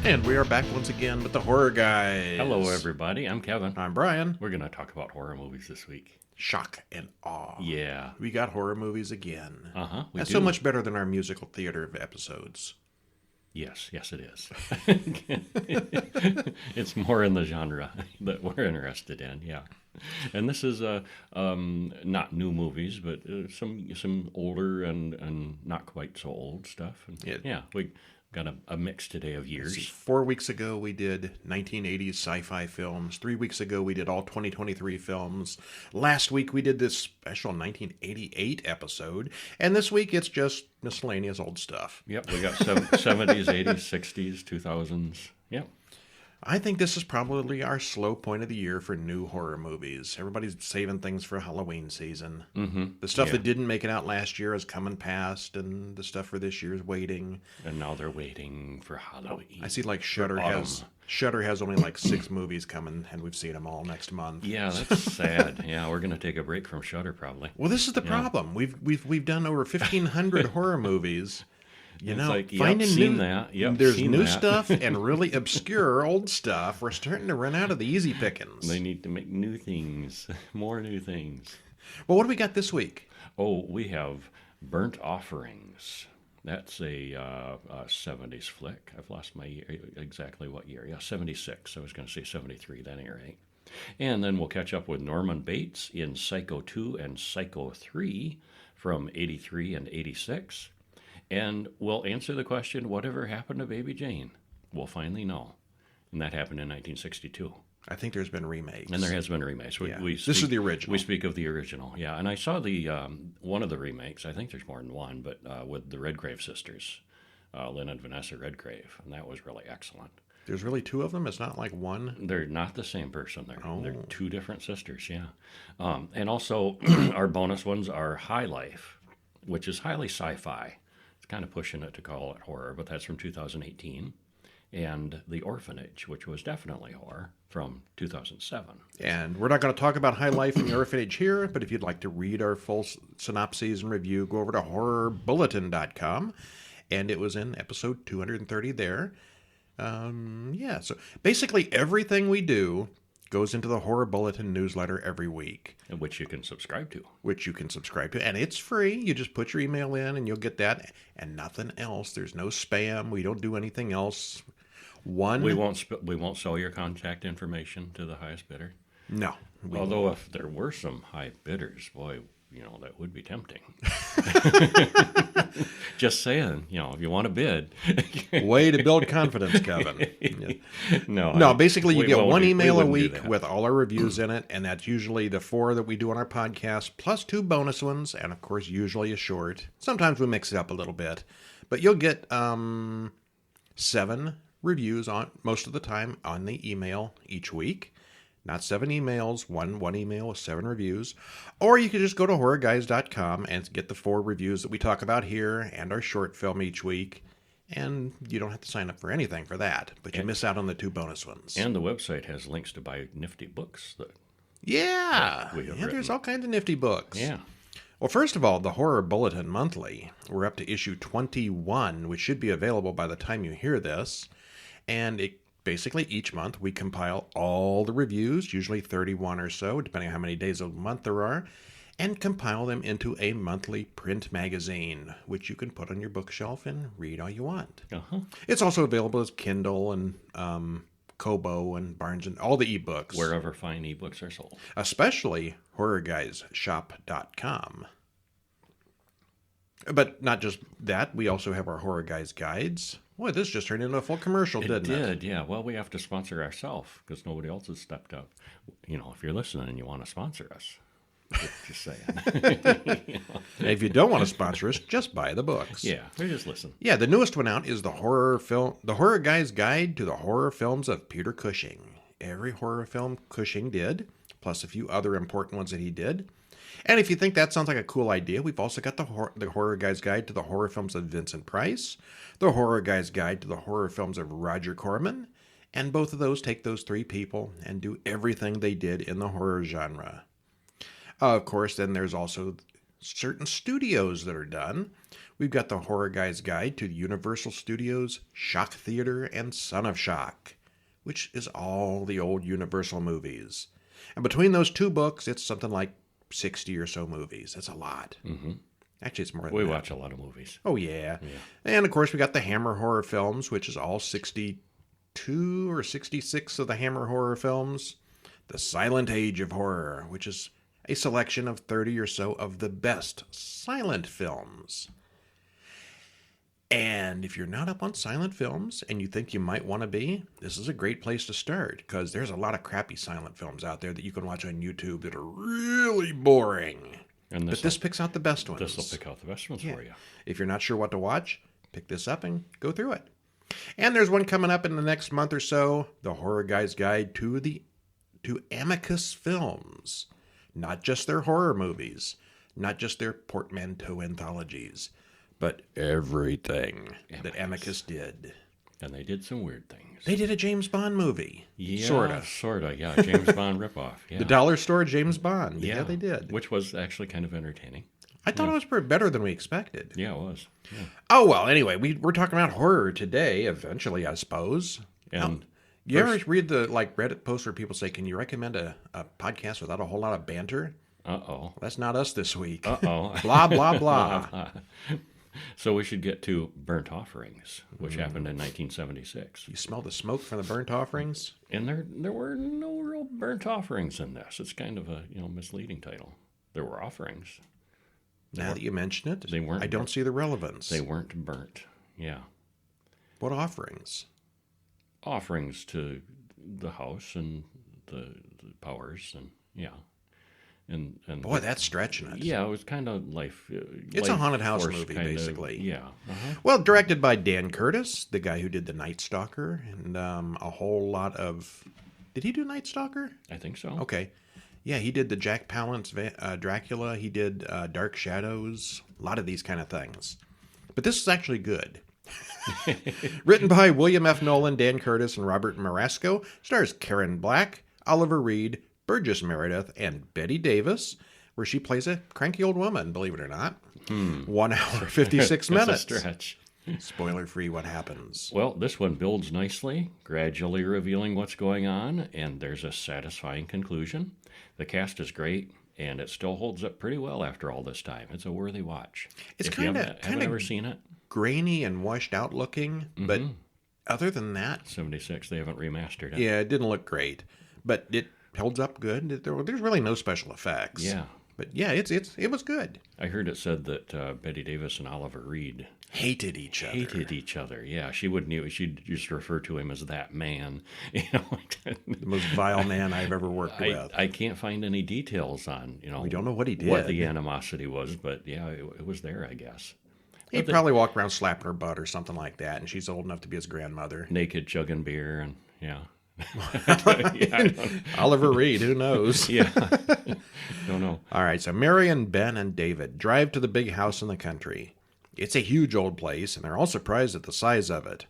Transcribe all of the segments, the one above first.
And we are back once again with the Horror Guys. Hello, everybody. I'm Kevin. I'm Brian. We're going to talk about horror movies this week. Shock and awe. Yeah. We got horror movies again. That's so much better than our musical theater episodes. Yes, it is. It's more in the genre that we're interested in, yeah. And this is not new movies, but some older and not quite so old stuff. And we got a mix today of years. 4 weeks ago, we did 1980s sci-fi films. 3 weeks ago, we did all 2023 films. Last week, we did this special 1988 episode. And this week, it's just miscellaneous old stuff. Yep, we got 70s, 80s, 60s, 2000s. Yep. I think this is probably our slow point of the year for new horror movies. Everybody's saving things for Halloween season. Mm-hmm. The stuff that didn't make it out last year is coming past, and the stuff for this year is waiting. And now they're waiting for Halloween. I see like Shudder has only like 6 movies coming, and we've seen them all next month. Yeah, that's sad. Yeah, we're going to take a break from Shudder probably. Well, this is the problem. We've done over 1,500 horror movies. Finding new that. There's new stuff and really obscure old stuff. We're starting to run out of the easy pickings. They need to make new things, more new things. Well, what do we got this week? Oh, we have Burnt Offerings. That's a 70s flick. I've lost my year, exactly what year. Yeah, 76. I was going to say 73, that ain't right. And then we'll catch up with Norman Bates in Psycho 2 and Psycho 3 from 83 and 86. And we'll answer the question, whatever happened to Baby Jane? We'll finally know. And that happened in 1962. I think there's been remakes. And there has been remakes. This is the original. We speak of the original, yeah. And I saw the one of the remakes. I think there's more than one, but with the Redgrave sisters, Lynn and Vanessa Redgrave. And that was really excellent. There's really 2 of them? It's not like one? They're not the same person. They're 2 different sisters, yeah. And also, our bonus ones are High Life, which is highly sci-fi. Kind of pushing it to call it horror, but that's from 2018, and The Orphanage, which was definitely horror, from 2007. And we're not going to talk about High Life in The Orphanage here, but if you'd like to read our full synopses and review, go over to horrorbulletin.com, and it was in episode 230 there. So basically everything we do goes into the Horror Bulletin newsletter every week. Which you can subscribe to. And it's free. You just put your email in and you'll get that. And nothing else. There's no spam. We don't do anything else. We won't sell your contact information to the highest bidder. No. Although if there were some high bidders, boy, that would be tempting. Just saying, if you want to bid. Way to build confidence, Kevin. Yeah. No, basically you get one email a week with all our reviews in it, and that's usually the 4 that we do on our podcast, plus 2 bonus ones, and of course usually a short. Sometimes we mix it up a little bit. But you'll get 7 reviews on most of the time on the email each week. Not 7 emails, one email with 7 reviews. Or you can just go to horrorguys.com and get the 4 reviews that we talk about here and our short film each week. And you don't have to sign up for anything for that, but you miss out on the 2 bonus ones. And the website has links to buy nifty books. There's all kinds of nifty books. Yeah. Well, first of all, the Horror Bulletin Monthly. We're up to issue 21, which should be available by the time you hear this. And basically, each month we compile all the reviews, usually 31 or so, depending on how many days a month there are, and compile them into a monthly print magazine, which you can put on your bookshelf and read all you want. Uh-huh. It's also available as Kindle and Kobo and Barnes and all the ebooks. Wherever fine ebooks are sold. Especially horrorguysshop.com. But not just that, we also have our Horror Guys guides. Boy, this just turned into a full commercial, didn't it? It did, yeah. Well, we have to sponsor ourselves because nobody else has stepped up. If you're listening and you want to sponsor us, just saying. If you don't want to sponsor us, just buy the books. Yeah, or just listen. Yeah, the newest one out is the Horror Guys Guide to the Horror Films of Peter Cushing. Every horror film Cushing did, plus a few other important ones that he did. And if you think that sounds like a cool idea, we've also got the Horror Guys Guide to the Horror Films of Vincent Price, the Horror Guys Guide to the Horror Films of Roger Corman, and both of those take those 3 people and do everything they did in the horror genre. Of course, then there's also certain studios that are done. We've got the Horror Guy's Guide to the Universal Studios Shock Theater and Son of Shock, which is all the old Universal movies. And between those two books, it's something like 60 or so movies. That's a lot. Mm-hmm. Actually, it's more than We that. watch a lot of movies. Oh, yeah. And, of course, we got the Hammer horror films, which is all 62 or 66 of the Hammer horror films. The Silent Age of Horror, which is a selection of 30 or so of the best silent films. And if you're not up on silent films and you think you might want to be, this is a great place to start, because there's a lot of crappy silent films out there that you can watch on YouTube that are really boring. But this picks out the best ones. This will pick out the best ones for you. If you're not sure what to watch, pick this up and go through it. And there's one coming up in the next month or so, the Horror Guy's Guide to Amicus films. Not just their horror movies, not just their portmanteau anthologies, but everything that Amicus did. And they did some weird things. They did a James Bond movie. Yeah, Sort of. yeah. James Bond ripoff. Yeah. The dollar store James Bond. Yeah, they did. Which was actually kind of entertaining. I thought it was pretty better than we expected. Yeah, it was. Yeah. Oh, well, anyway, we're talking about horror today, eventually, I suppose. And you ever read the Reddit posts where people say, can you recommend a podcast without a whole lot of banter? Uh-oh. That's not us this week. Uh-oh. Blah, blah, blah. So we should get to Burnt Offerings, which happened in 1976. You smell the smoke from the burnt offerings? And there were no real burnt offerings in this. It's kind of a misleading title. There were offerings. Now that you mention it, They weren't I don't see the relevance. They weren't burnt. Yeah. What offerings? Offerings to the house and the powers and and Boy, that's stretching it. yeah, it was kind of life. It's a haunted house force movie, kind of- basically. Yeah. Uh-huh. Well, directed by Dan Curtis, the guy who did The Night Stalker, and a whole lot of... Did he do Night Stalker? I think so. Okay. Yeah, he did the Jack Palance Dracula. He did Dark Shadows. A lot of these kind of things. But this is actually good. Written by William F. Nolan, Dan Curtis, and Robert Marasco. Stars Karen Black, Oliver Reed, Burgess Meredith, and Betty Davis, where she plays a cranky old woman, believe it or not. 1 hour, 56 minutes. That's a stretch. Spoiler-free what happens. Well, this one builds nicely, gradually revealing what's going on, and there's a satisfying conclusion. The cast is great, and it still holds up pretty well after all this time. It's a worthy watch. It's If you kind haven't of ever seen it, grainy and washed out looking, but other than that, 76, they haven't remastered it. yeah, it didn't look great. But it holds up good. There's really no special effects. Yeah. But yeah, it was good. I heard it said that Betty Davis and Oliver Reed Hated each other. hated each other. Yeah, she wouldn't. She'd just refer to him as that man. The most vile man I've ever worked with. I can't find any details on We don't know what he did. what the animosity was, but yeah, it was there, I guess. He probably walked around slapping her butt or something like that, and she's old enough to be his grandmother. Naked chugging beer and yeah. Yeah, Oliver Reed, who knows? yeah. Don't know. All right, so Marion, Ben, and David drive to the big house in the country. It's a huge old place, and they're all surprised at the size of it.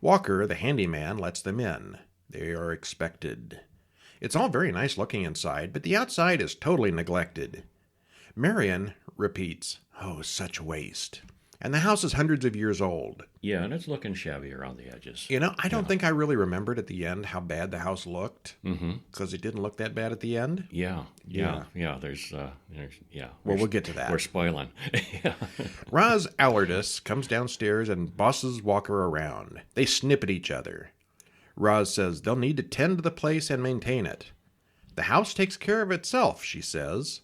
Walker, the handyman, lets them in. They are expected. It's all very nice looking inside, but the outside is totally neglected. Marion repeats, "Oh, such waste." And the house is hundreds of years old. Yeah, and it's looking shabby around the edges. I don't think I really remembered at the end how bad the house looked. Because it didn't look that bad at the end. Yeah. There's yeah. Well, we'll get to that. We're spoiling. Yeah. Roz Allardyce comes downstairs and bosses Walker around. They snip at each other. Roz says they'll need to tend to the place and maintain it. The house takes care of itself, she says.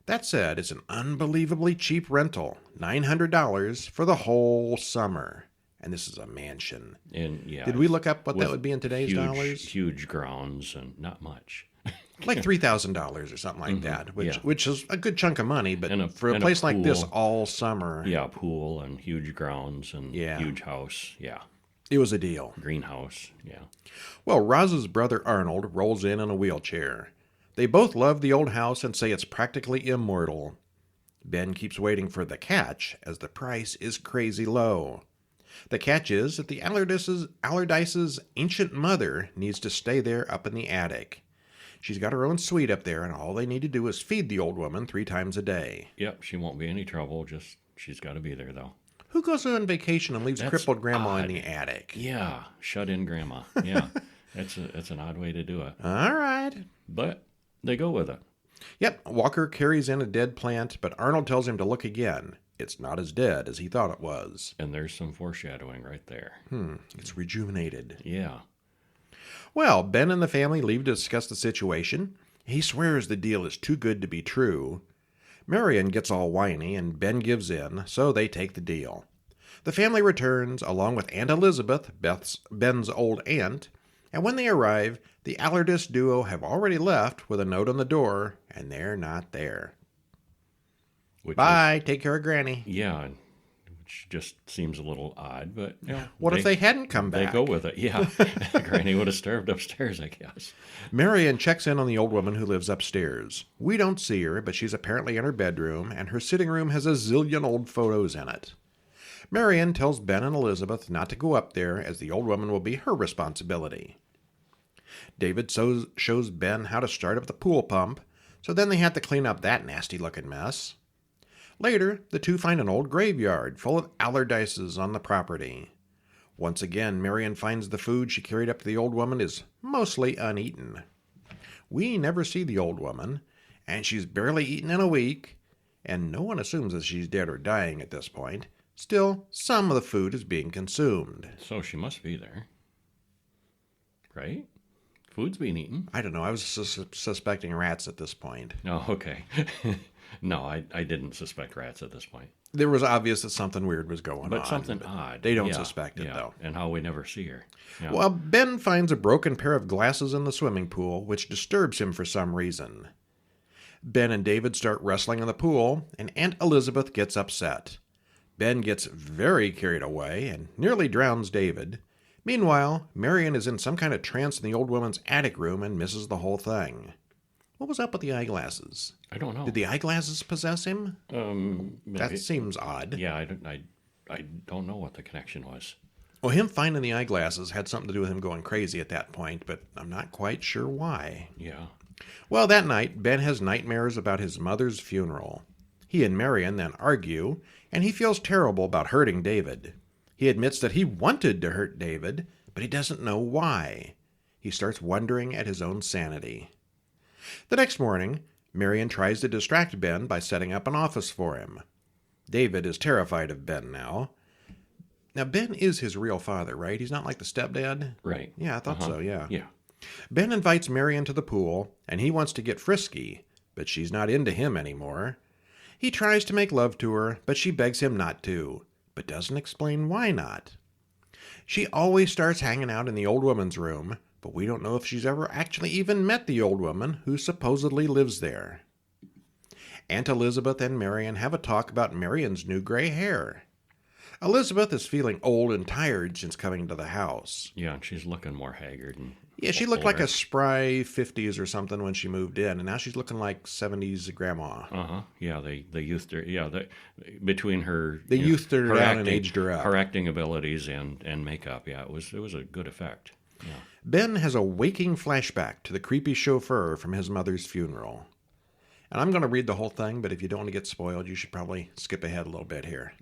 That said, it's an unbelievably cheap rental, $900 for the whole summer. And this is a mansion. And yeah. Did we look up what that with would be in today's dollars? Huge grounds and not much. Like $3,000 or something like that, which is a good chunk of money, but And for a place like this pool. all summer, Yeah, pool and huge grounds and huge house. Yeah. it was a deal. Greenhouse. Yeah. Well, Roz's brother Arnold rolls in a wheelchair. They both love the old house and say it's practically immortal. Ben keeps waiting for the catch, as the price is crazy low. The catch is that the Allardyce's ancient mother needs to stay there up in the attic. She's got her own suite up there, and all they need to do is feed the old woman 3 times a day. Yep, she won't be any trouble. Just she's got to be there, though. Who goes on vacation and leaves That's crippled grandma odd. in the attic? Yeah, shut in grandma. Yeah, that's an odd way to do it. All right. But they go with it. Yep, Walker carries in a dead plant, but Arnold tells him to look again. It's not as dead as he thought it was. And there's some foreshadowing right there. It's rejuvenated. Yeah. Well, Ben and the family leave to discuss the situation. He swears the deal is too good to be true. Marion gets all whiny, and Ben gives in, so they take the deal. The family returns, along with Aunt Elizabeth, Ben's old aunt, and when they arrive, the Allardyce duo have already left with a note on the door, and they're not there. Bye, take care of Granny. Yeah, which just seems a little odd, but What if they hadn't come They back? go with it, yeah. Granny would have starved upstairs, I guess. Marion checks in on the old woman who lives upstairs. We don't see her, but she's apparently in her bedroom, and her sitting room has a zillion old photos in it. Marion tells Ben and Elizabeth not to go up there, as the old woman will be her responsibility. David shows Ben how to start up the pool pump, so then they have to clean up that nasty-looking mess. Later, the two find an old graveyard full of Allardyces on the property. Once again, Marion finds the food she carried up to the old woman is mostly uneaten. We never see the old woman, and she's barely eaten in a week, and no one assumes that she's dead or dying at this point. Still, some of the food is being consumed. So she must be there. Right? Food's being eaten. I don't know, I was suspecting rats at this point. Oh, okay. No, I didn't suspect rats at this point. There was obvious that something weird was going on. But something odd. They don't suspect it, yeah. though. And how we never see her. Yeah. Well, Ben finds a broken pair of glasses in the swimming pool, which disturbs him for some reason. Ben and David start wrestling in the pool, and Aunt Elizabeth gets upset. Ben gets very carried away and nearly drowns David. Meanwhile, Marion is in some kind of trance in the old woman's attic room and misses the whole thing. What was up with the eyeglasses? I don't know. Did the eyeglasses possess him? Maybe. That seems odd. Yeah, I don't know what the connection was. Well, him finding the eyeglasses had something to do with him going crazy at that point, but I'm not quite sure why. Yeah. Well, that night, Ben has nightmares about his mother's funeral. He and Marion then argue, and he feels terrible about hurting David. He admits that he wanted to hurt David, but he doesn't know why. He starts wondering at his own sanity. The next morning, Marion tries to distract Ben by setting up an office for him. David is terrified of Ben now. Now, Ben is his real father, right? He's not like the stepdad? Right. Yeah, I thought so, yeah. Yeah. Ben invites Marion to the pool, and he wants to get frisky, but she's not into him anymore. He tries to make love to her, but she begs him not to, but doesn't explain why not. She always starts hanging out in the old woman's room, but we don't know if she's ever actually even met the old woman who supposedly lives there. Aunt Elizabeth and Marion have a talk about Marion's new gray hair. Elizabeth is feeling old and tired since coming to the house. Yeah, and she's looking more haggard. Yeah, she looked like a spry 50s or something when she moved in, and now she's looking like 70s grandma. Yeah, they youthed her. Yeah, between her They youthed her down and aged her up. Her acting abilities and makeup. Yeah, it was a good effect. Yeah. Ben has a waking flashback to the creepy chauffeur from his mother's funeral. And I'm going to read the whole thing, but if you don't want to get spoiled, you should probably skip ahead a little bit here.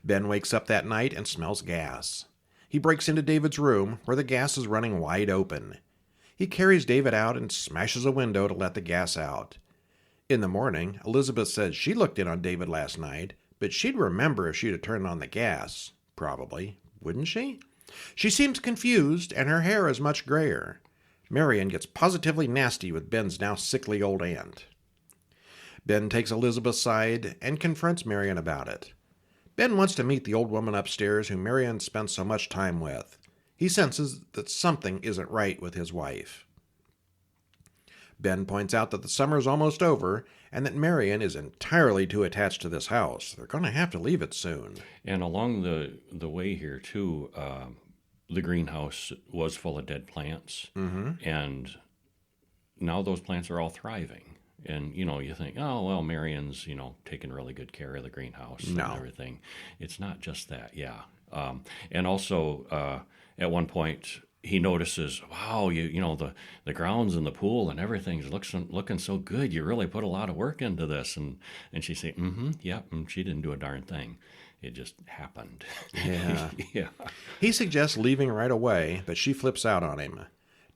Ben wakes up that night and smells gas. He breaks into David's room, where the gas is running wide open. He carries David out and smashes a window to let the gas out. In the morning, Elizabeth says she looked in on David last night, but she'd remember if she'd have turned on the gas. Probably. Wouldn't she? She seems confused, and her hair is much grayer. Marion gets positively nasty with Ben's now sickly old aunt. Ben takes Elizabeth's side and confronts Marion about it. Ben wants to meet the old woman upstairs who Marion spent so much time with. He senses that something isn't right with his wife. Ben points out that the summer's almost over and that Marion is entirely too attached to this house. They're going to have to leave it soon. And along the way here, too, the greenhouse was full of dead plants. And now those plants are all thriving. And, you think, oh, well, Marion's, taking really good care of the greenhouse and everything. It's not just that, yeah. And also, at one point, he notices, wow, you know the grounds and the pool and everything's looking so good. You really put a lot of work into this, and she's saying, yep, and she didn't do a darn thing. It just happened. Yeah. Yeah. He suggests leaving right away, but she flips out on him.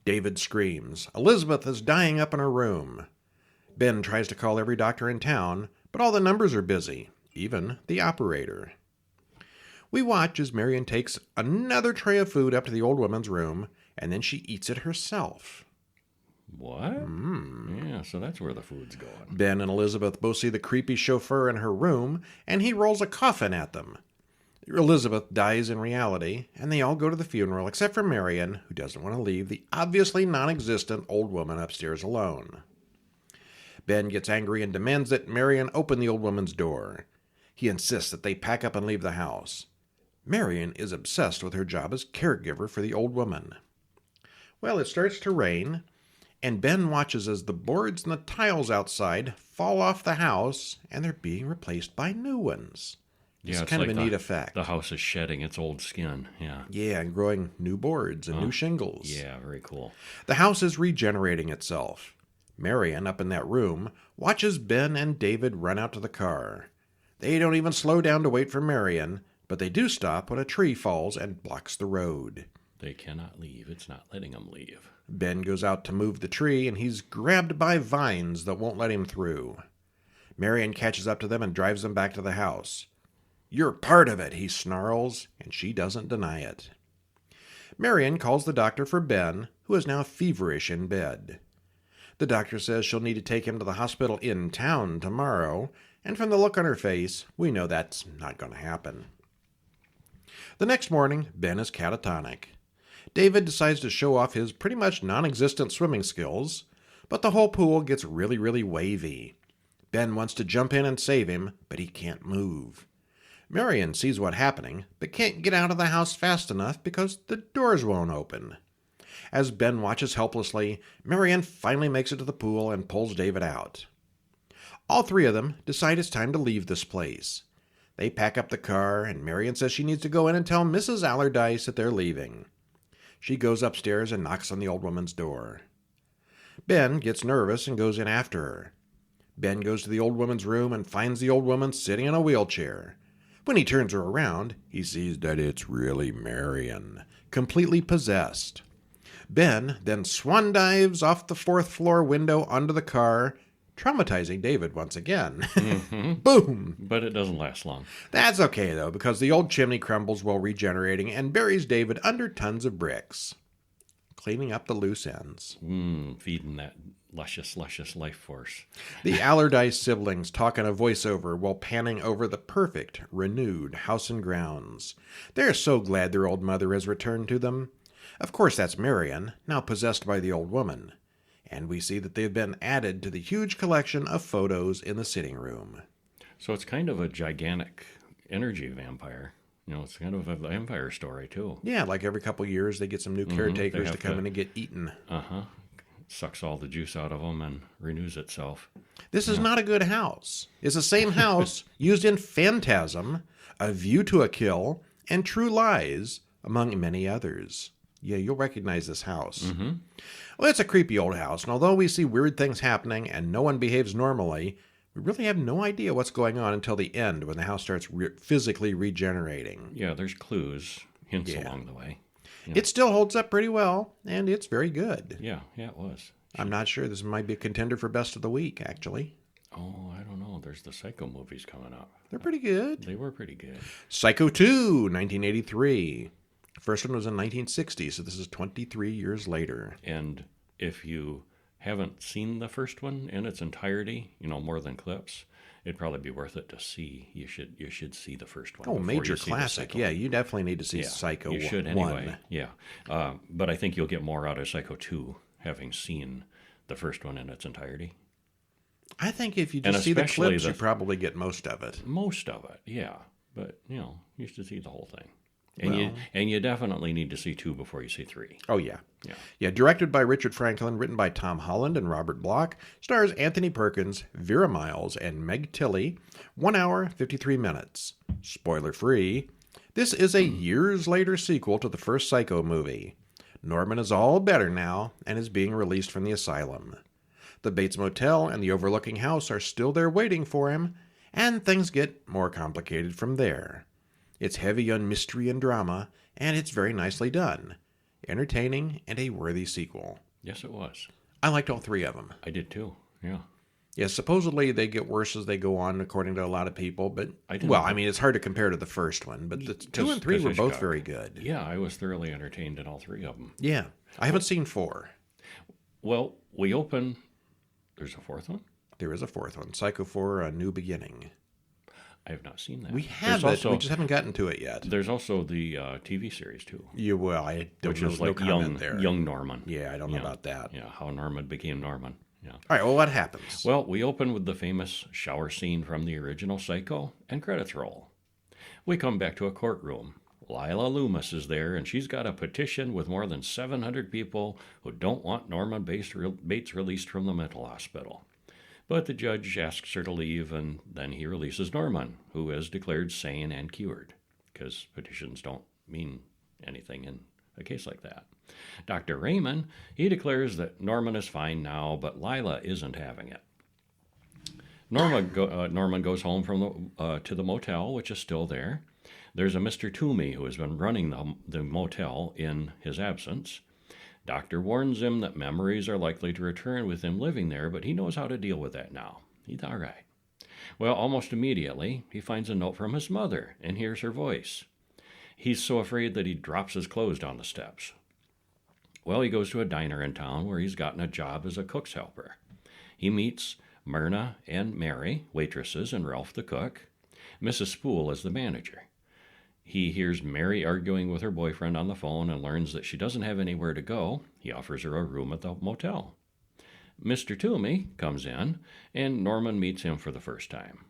David screams, Elizabeth is dying up in her room. Ben tries to call every doctor in town, but all the numbers are busy, even the operator. We watch as Marion takes another tray of food up to the old woman's room, and then she eats it herself. What? Yeah, so that's where the food's going. Ben and Elizabeth both see the creepy chauffeur in her room, and he rolls a coffin at them. Elizabeth dies in reality, and they all go to the funeral except for Marion, who doesn't want to leave the obviously non-existent old woman upstairs alone. Ben gets angry and demands that Marion open the old woman's door. He insists that they pack up and leave the house. Marion is obsessed with her job as caregiver for the old woman. Well, it starts to rain, and Ben watches as the boards and the tiles outside fall off the house, and they're being replaced by new ones. It's kind of a neat effect. The house is shedding its old skin, yeah. Yeah, and growing new boards and new shingles. Yeah, very cool. The house is regenerating itself. Marion, up in that room, watches Ben and David run out to the car. They don't even slow down to wait for Marion, but they do stop when a tree falls and blocks the road. They cannot leave. It's not letting them leave. Ben goes out to move the tree, and he's grabbed by vines that won't let him through. Marion catches up to them and drives them back to the house. You're part of it, he snarls, and she doesn't deny it. Marion calls the doctor for Ben, who is now feverish in bed. The doctor says she'll need to take him to the hospital in town tomorrow, and from the look on her face, we know that's not going to happen. The next morning, Ben is catatonic. David decides to show off his pretty much non-existent swimming skills, but the whole pool gets really, really wavy. Ben wants to jump in and save him, but he can't move. Marion sees what's happening, but can't get out of the house fast enough because the doors won't open. As Ben watches helplessly, Marion finally makes it to the pool and pulls David out. All three of them decide it's time to leave this place. They pack up the car, and Marion says she needs to go in and tell Mrs. Allardyce that they're leaving. She goes upstairs and knocks on the old woman's door. Ben gets nervous and goes in after her. Ben goes to the old woman's room and finds the old woman sitting in a wheelchair. When he turns her around, he sees that it's really Marion, completely possessed. Ben then swan dives off the fourth-floor window onto the car, traumatizing David once again. Boom! But it doesn't last long. That's okay, though, because the old chimney crumbles while regenerating and buries David under tons of bricks, cleaning up the loose ends. Feeding that luscious, luscious life force. The Allardyce siblings talk in a voiceover while panning over the perfect, renewed house and grounds. They're so glad their old mother has returned to them. Of course, that's Marion, now possessed by the old woman. And we see that they've been added to the huge collection of photos in the sitting room. So it's kind of a gigantic energy vampire. You know, it's kind of a vampire story, too. Yeah, like every couple of years they get some new caretakers to come in and get eaten. Sucks all the juice out of them and renews itself. This is not a good house. It's the same house used in Phantasm, A View to a Kill, and True Lies, among many others. Yeah, you'll recognize this house. Well, it's a creepy old house, and although we see weird things happening and no one behaves normally, we really have no idea what's going on until the end when the house starts physically regenerating. Yeah, there's clues, hints along the way. Yeah. It still holds up pretty well, and it's very good. Yeah, it was. I'm not sure. This might be a contender for Best of the Week, actually. Oh, I don't know. There's the Psycho movies coming up. They're pretty good. They were pretty good. Psycho 2, 1983. First one was in 1960, so this is 23 years later. And if you haven't seen the first one in its entirety, you know, more than clips, it'd probably be worth it to see. You should see the first one. Oh, major classic. Yeah, you definitely need to see Psycho 1. You should anyway. Yeah. But I think you'll get more out of Psycho 2 having seen the first one in its entirety. I think if you just see the clips, you probably get most of it. Most of it, yeah. But, you know, you should see the whole thing. And you definitely need to see 2 before you see 3. Oh, yeah. Yeah, directed by Richard Franklin, written by Tom Holland and Robert Bloch, stars Anthony Perkins, Vera Miles, and Meg Tilly. 1 hour, 53 minutes. Spoiler-free, this is a years later sequel to the first Psycho movie. Norman is all better now and is being released from the asylum. The Bates Motel and the overlooking house are still there waiting for him, and things get more complicated from there. It's heavy on mystery and drama, and it's very nicely done. Entertaining and a worthy sequel. Yes, it was. I liked all three of them. I did too. Yeah. Yeah, supposedly they get worse as they go on, according to a lot of people. But it's hard to compare to the first one. But the 2 and 3 were both very good. Yeah, I was thoroughly entertained in all three of them. Yeah, I haven't seen 4. Well, we open. There's a fourth one. There is a fourth one, Psycho 4: A New Beginning. I have not seen that. We have it. We just haven't gotten to it yet. There's also the TV series too. Yeah, well, I don't which know. Is like young Norman. Yeah, I don't know about that. Yeah, how Norman became Norman. Yeah. All right, well, what happens? Well, we open with the famous shower scene from the original Psycho, and credits roll. We come back to a courtroom. Lila Loomis is there, and she's got a petition with more than 700 people who don't want Norman Bates released from the mental hospital. But the judge asks her to leave, and then he releases Norman, who is declared sane and cured, because petitions don't mean anything in a case like that. Dr. Raymond, he declares that Norman is fine now, but Lila isn't having it. Norman goes home to the motel, which is still there. There's a Mr. Toomey who has been running the motel in his absence. Doctor warns him that memories are likely to return with him living there, but he knows how to deal with that now. He's all right. Well, almost immediately, he finds a note from his mother and hears her voice. He's so afraid that he drops his clothes down the steps. Well, he goes to a diner in town where he's gotten a job as a cook's helper. He meets Myrna and Mary, waitresses, and Ralph the cook. Mrs. Spool is the manager. He hears Mary arguing with her boyfriend on the phone and learns that she doesn't have anywhere to go. He offers her a room at the motel. Mr. Toomey comes in, and Norman meets him for the first time.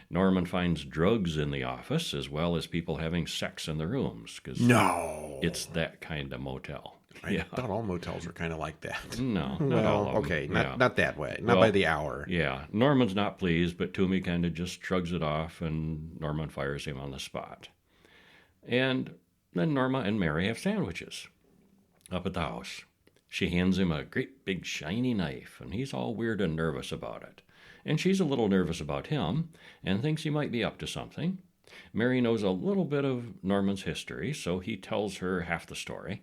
Norman finds drugs in the office as well as people having sex in the rooms. No! It's that kind of motel. I thought all motels were kind of like that. No, not all of them. Okay, not that way. Not by the hour. Yeah, Norman's not pleased, but Toomey kind of just shrugs it off, and Norman fires him on the spot. And then Norma and Mary have sandwiches up at the house. She hands him a great big shiny knife, and he's all weird and nervous about it. And she's a little nervous about him and thinks he might be up to something. Mary knows a little bit of Norman's history, so he tells her half the story.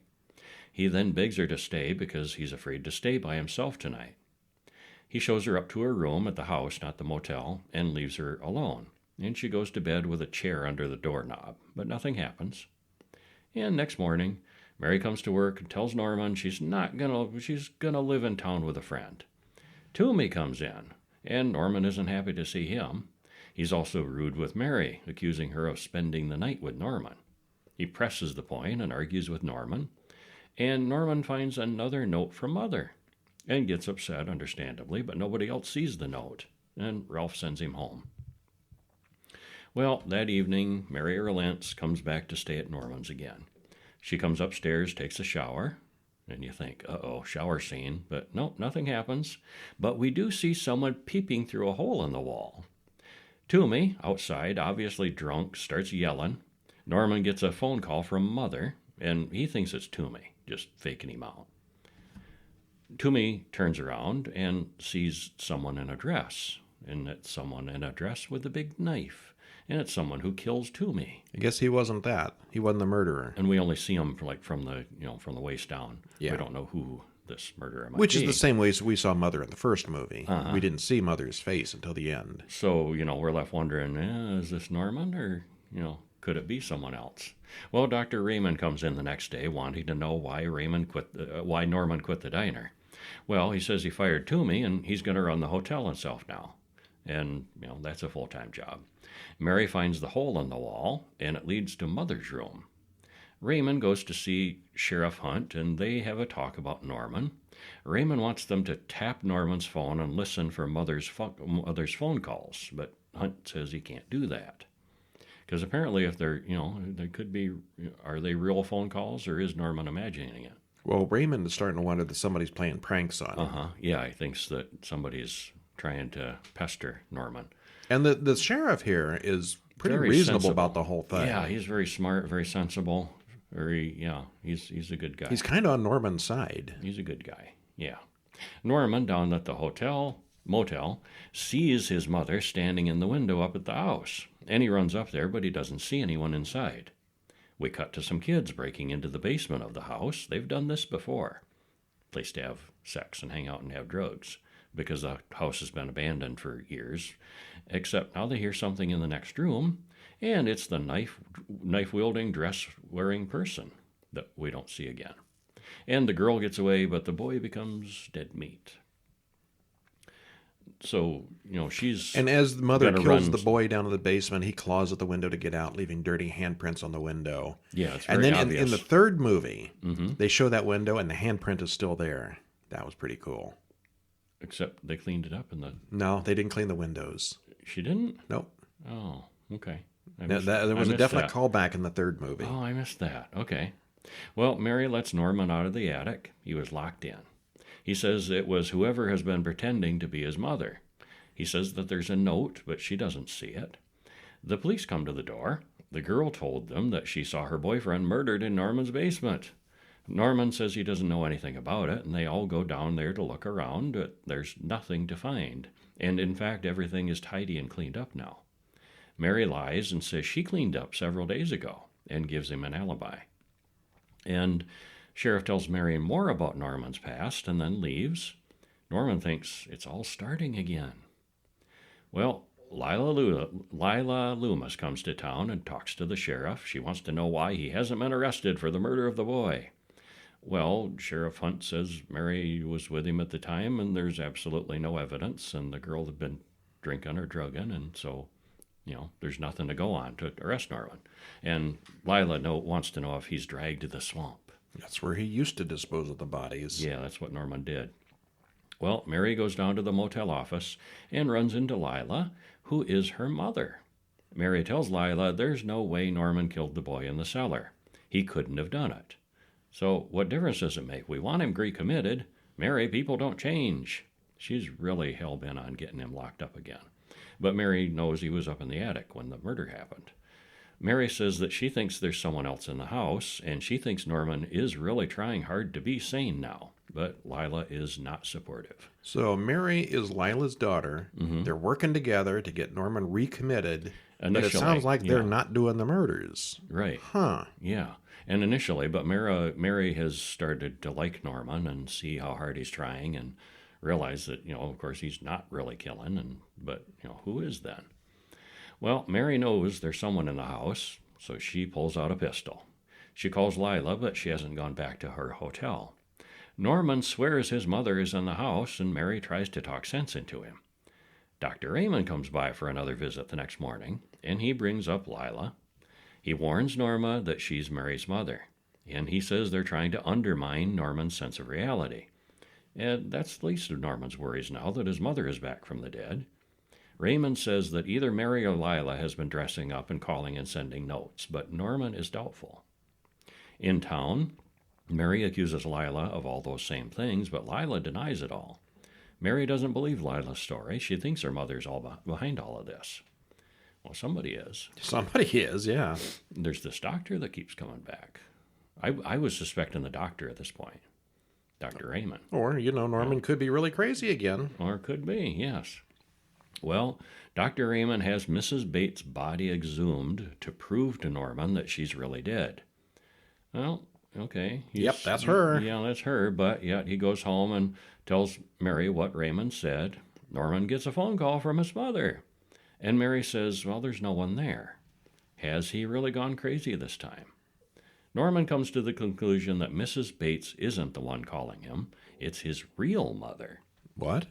He then begs her to stay because he's afraid to stay by himself tonight. He shows her up to her room at the house, not the motel, and leaves her alone. And she goes to bed with a chair under the doorknob, but nothing happens. And next morning, Mary comes to work and tells Norman she's gonna live in town with a friend. Toomey comes in, and Norman isn't happy to see him. He's also rude with Mary, accusing her of spending the night with Norman. He presses the point and argues with Norman, and Norman finds another note from Mother and gets upset, understandably, but nobody else sees the note, and Ralph sends him home. Well, that evening, Mary relents, comes back to stay at Norman's again. She comes upstairs, takes a shower, and you think, uh-oh, shower scene. But no, nothing happens. But we do see someone peeping through a hole in the wall. Toomey, outside, obviously drunk, starts yelling. Norman gets a phone call from Mother, and he thinks it's Toomey, just faking him out. Toomey turns around and sees someone in a dress, and it's someone in a dress with a big knife. And it's someone who kills Toomey. I guess he wasn't that. He wasn't the murderer. And we only see him from the waist down. Yeah. We don't know who this murderer might be. Which is the same way we saw Mother in the first movie. Uh-huh. We didn't see Mother's face until the end. So, we're left wondering, is this Norman or, could it be someone else? Well, Dr. Raymond comes in the next day wanting to know why Norman quit the diner. Well, he says he fired Toomey and he's going to run the hotel himself now. And, that's a full-time job. Mary finds the hole in the wall, and it leads to Mother's room. Raymond goes to see Sheriff Hunt, and they have a talk about Norman. Raymond wants them to tap Norman's phone and listen for Mother's phone calls, but Hunt says he can't do that. Because apparently if they're, there could be, are they real phone calls, or is Norman imagining it? Well, Raymond is starting to wonder that somebody's playing pranks on him. Yeah, he thinks that somebody's trying to pester Norman. And the sheriff here is pretty reasonable about the whole thing. Yeah, he's very smart, very sensible. he's a good guy. He's kind of on Norman's side. He's a good guy. Yeah. Norman, down at the motel, sees his mother standing in the window up at the house, and he runs up there, but he doesn't see anyone inside. We cut to some kids breaking into the basement of the house. They've done this before. Place to have sex and hang out and have drugs, because the house has been abandoned for years. Except now they hear something in the next room, and it's the knife-wielding, dress-wearing person that we don't see again. And the girl gets away, but the boy becomes dead meat. So, she's... And as the mother kills the boy down in the basement, he claws at the window to get out, leaving dirty handprints on the window. Yeah, it's very obvious. And then in the third movie, they show that window, and the handprint is still there. That was pretty cool. Except they cleaned it up in the... No, they didn't clean the windows. She didn't? Nope. Oh, okay. There was a definite callback in the third movie. Oh, I missed that. Okay. Well, Mary lets Norman out of the attic. He was locked in. He says it was whoever has been pretending to be his mother. He says that there's a note, but she doesn't see it. The police come to the door. The girl told them that she saw her boyfriend murdered in Norman's basement. Norman says he doesn't know anything about it, and they all go down there to look around, but there's nothing to find. And in fact, everything is tidy and cleaned up now. Mary lies and says she cleaned up several days ago and gives him an alibi. And Sheriff tells Mary more about Norman's past and then leaves. Norman thinks it's all starting again. Well, Lila Loomis comes to town and talks to the sheriff. She wants to know why he hasn't been arrested for the murder of the boy. Well, Sheriff Hunt says Mary was with him at the time, and there's absolutely no evidence, and the girl had been drinking or drugging, and so, there's nothing to go on to arrest Norman. And Lila wants to know if he's dragged to the swamp. That's where he used to dispose of the bodies. Yeah, that's what Norman did. Well, Mary goes down to the motel office and runs into Lila, who is her mother. Mary tells Lila there's no way Norman killed the boy in the cellar. He couldn't have done it. So what difference does it make? We want him recommitted. Mary, people don't change. She's really hell-bent on getting him locked up again. But Mary knows he was up in the attic when the murder happened. Mary says that she thinks there's someone else in the house, and she thinks Norman is really trying hard to be sane now. But Lila is not supportive. So Mary is Lila's daughter. Mm-hmm. They're working together to get Norman recommitted. Initially, but it sounds like they're not doing the murders. Right. Huh. Yeah. And initially, but Mary has started to like Norman and see how hard he's trying and realize that, of course, he's not really killing. But who is then? Well, Mary knows there's someone in the house, so she pulls out a pistol. She calls Lila, but she hasn't gone back to her hotel. Norman swears his mother is in the house, and Mary tries to talk sense into him. Dr. Raymond comes by for another visit the next morning, and he brings up Lila. He warns Norma that she's Mary's mother, and he says they're trying to undermine Norman's sense of reality. And that's the least of Norman's worries now that his mother is back from the dead. Raymond says that either Mary or Lila has been dressing up and calling and sending notes, but Norman is doubtful. In town, Mary accuses Lila of all those same things, but Lila denies it all. Mary doesn't believe Lila's story. She thinks her mother's all behind all of this. Well, somebody is. Somebody is, yeah. There's this doctor that keeps coming back. I was suspecting the doctor at this point, Dr. Raymond. Or, Norman could be really crazy again. Or could be, yes. Well, Dr. Raymond has Mrs. Bates' body exhumed to prove to Norman that she's really dead. Well, okay. Yep, that's her. Yeah, that's her, but yet he goes home and tells Mary what Raymond said. Norman gets a phone call from his mother. And Mary says, well, there's no one there. Has he really gone crazy this time? Norman comes to the conclusion that Mrs. Bates isn't the one calling him. It's his real mother. What?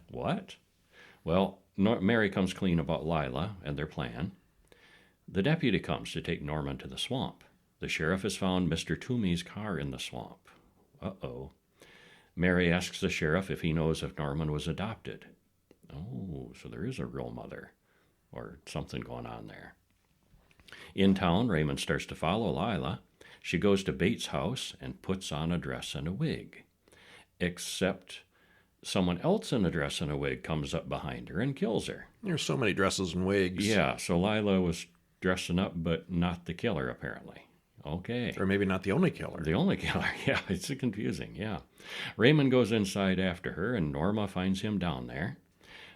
Well, Mary comes clean about Lila and their plan. The deputy comes to take Norman to the swamp. The sheriff has found Mr. Toomey's car in the swamp. Uh-oh. Mary asks the sheriff if he knows if Norman was adopted. Oh, so there is a real mother. Or something going on there. In town, Raymond starts to follow Lila. She goes to Bates' house and puts on a dress and a wig. Except someone else in a dress and a wig comes up behind her and kills her. There's so many dresses and wigs. Yeah, so Lila was dressing up, but not the killer, apparently. Okay. Or maybe not the only killer. The only killer. Yeah, it's confusing. Yeah. Raymond goes inside after her, and Norma finds him down there.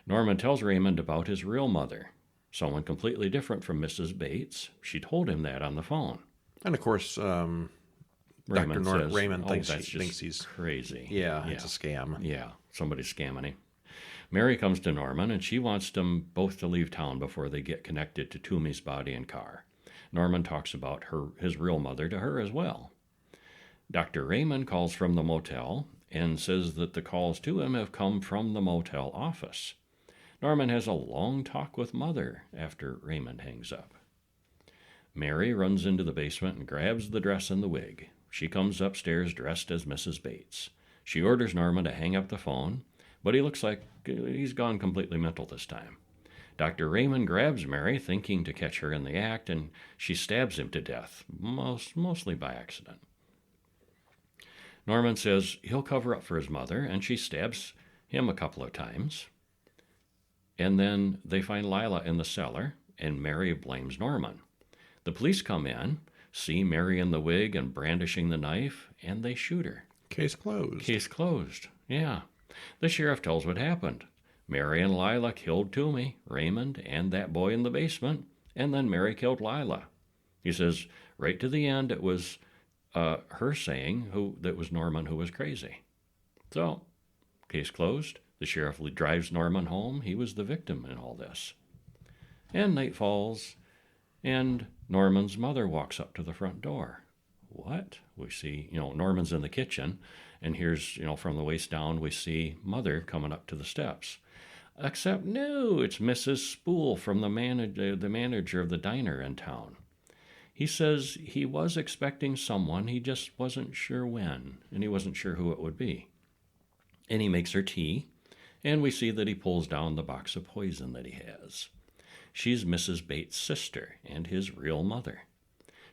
Norman tells Raymond about his real mother, someone completely different from Mrs. Bates. She told him that on the phone. And of course, Dr. Raymond thinks he's crazy. Yeah, it's a scam. Yeah, somebody's scamming him. Mary comes to Norman, and she wants them both to leave town before they get connected to Toomey's body and car. Norman talks about his real mother to her as well. Dr. Raymond calls from the motel and says that the calls to him have come from the motel office. Norman has a long talk with Mother after Raymond hangs up. Mary runs into the basement and grabs the dress and the wig. She comes upstairs dressed as Mrs. Bates. She orders Norman to hang up the phone, but he looks like he's gone completely mental this time. Dr. Raymond grabs Mary, thinking to catch her in the act, and she stabs him to death, mostly by accident. Norman says he'll cover up for his mother, and she stabs him a couple of times. And then they find Lila in the cellar, and Mary blames Norman. The police come in, see Mary in the wig and brandishing the knife, and they shoot her. Case closed. Case closed, yeah. The sheriff tells what happened. Mary and Lila killed Toomey, Raymond, and that boy in the basement, and then Mary killed Lila. He says right to the end it was her saying that was Norman who was crazy. So, case closed. The sheriff drives Norman home. He was the victim in all this. And night falls, and Norman's mother walks up to the front door. What? We see, Norman's in the kitchen, and here's, from the waist down, we see Mother coming up to the steps. Except, no, it's Mrs. Spool from the manager of the diner in town. He says he was expecting someone, he just wasn't sure when, and he wasn't sure who it would be. And he makes her tea, and we see that he pulls down the box of poison that he has. She's Mrs. Bates' sister and his real mother.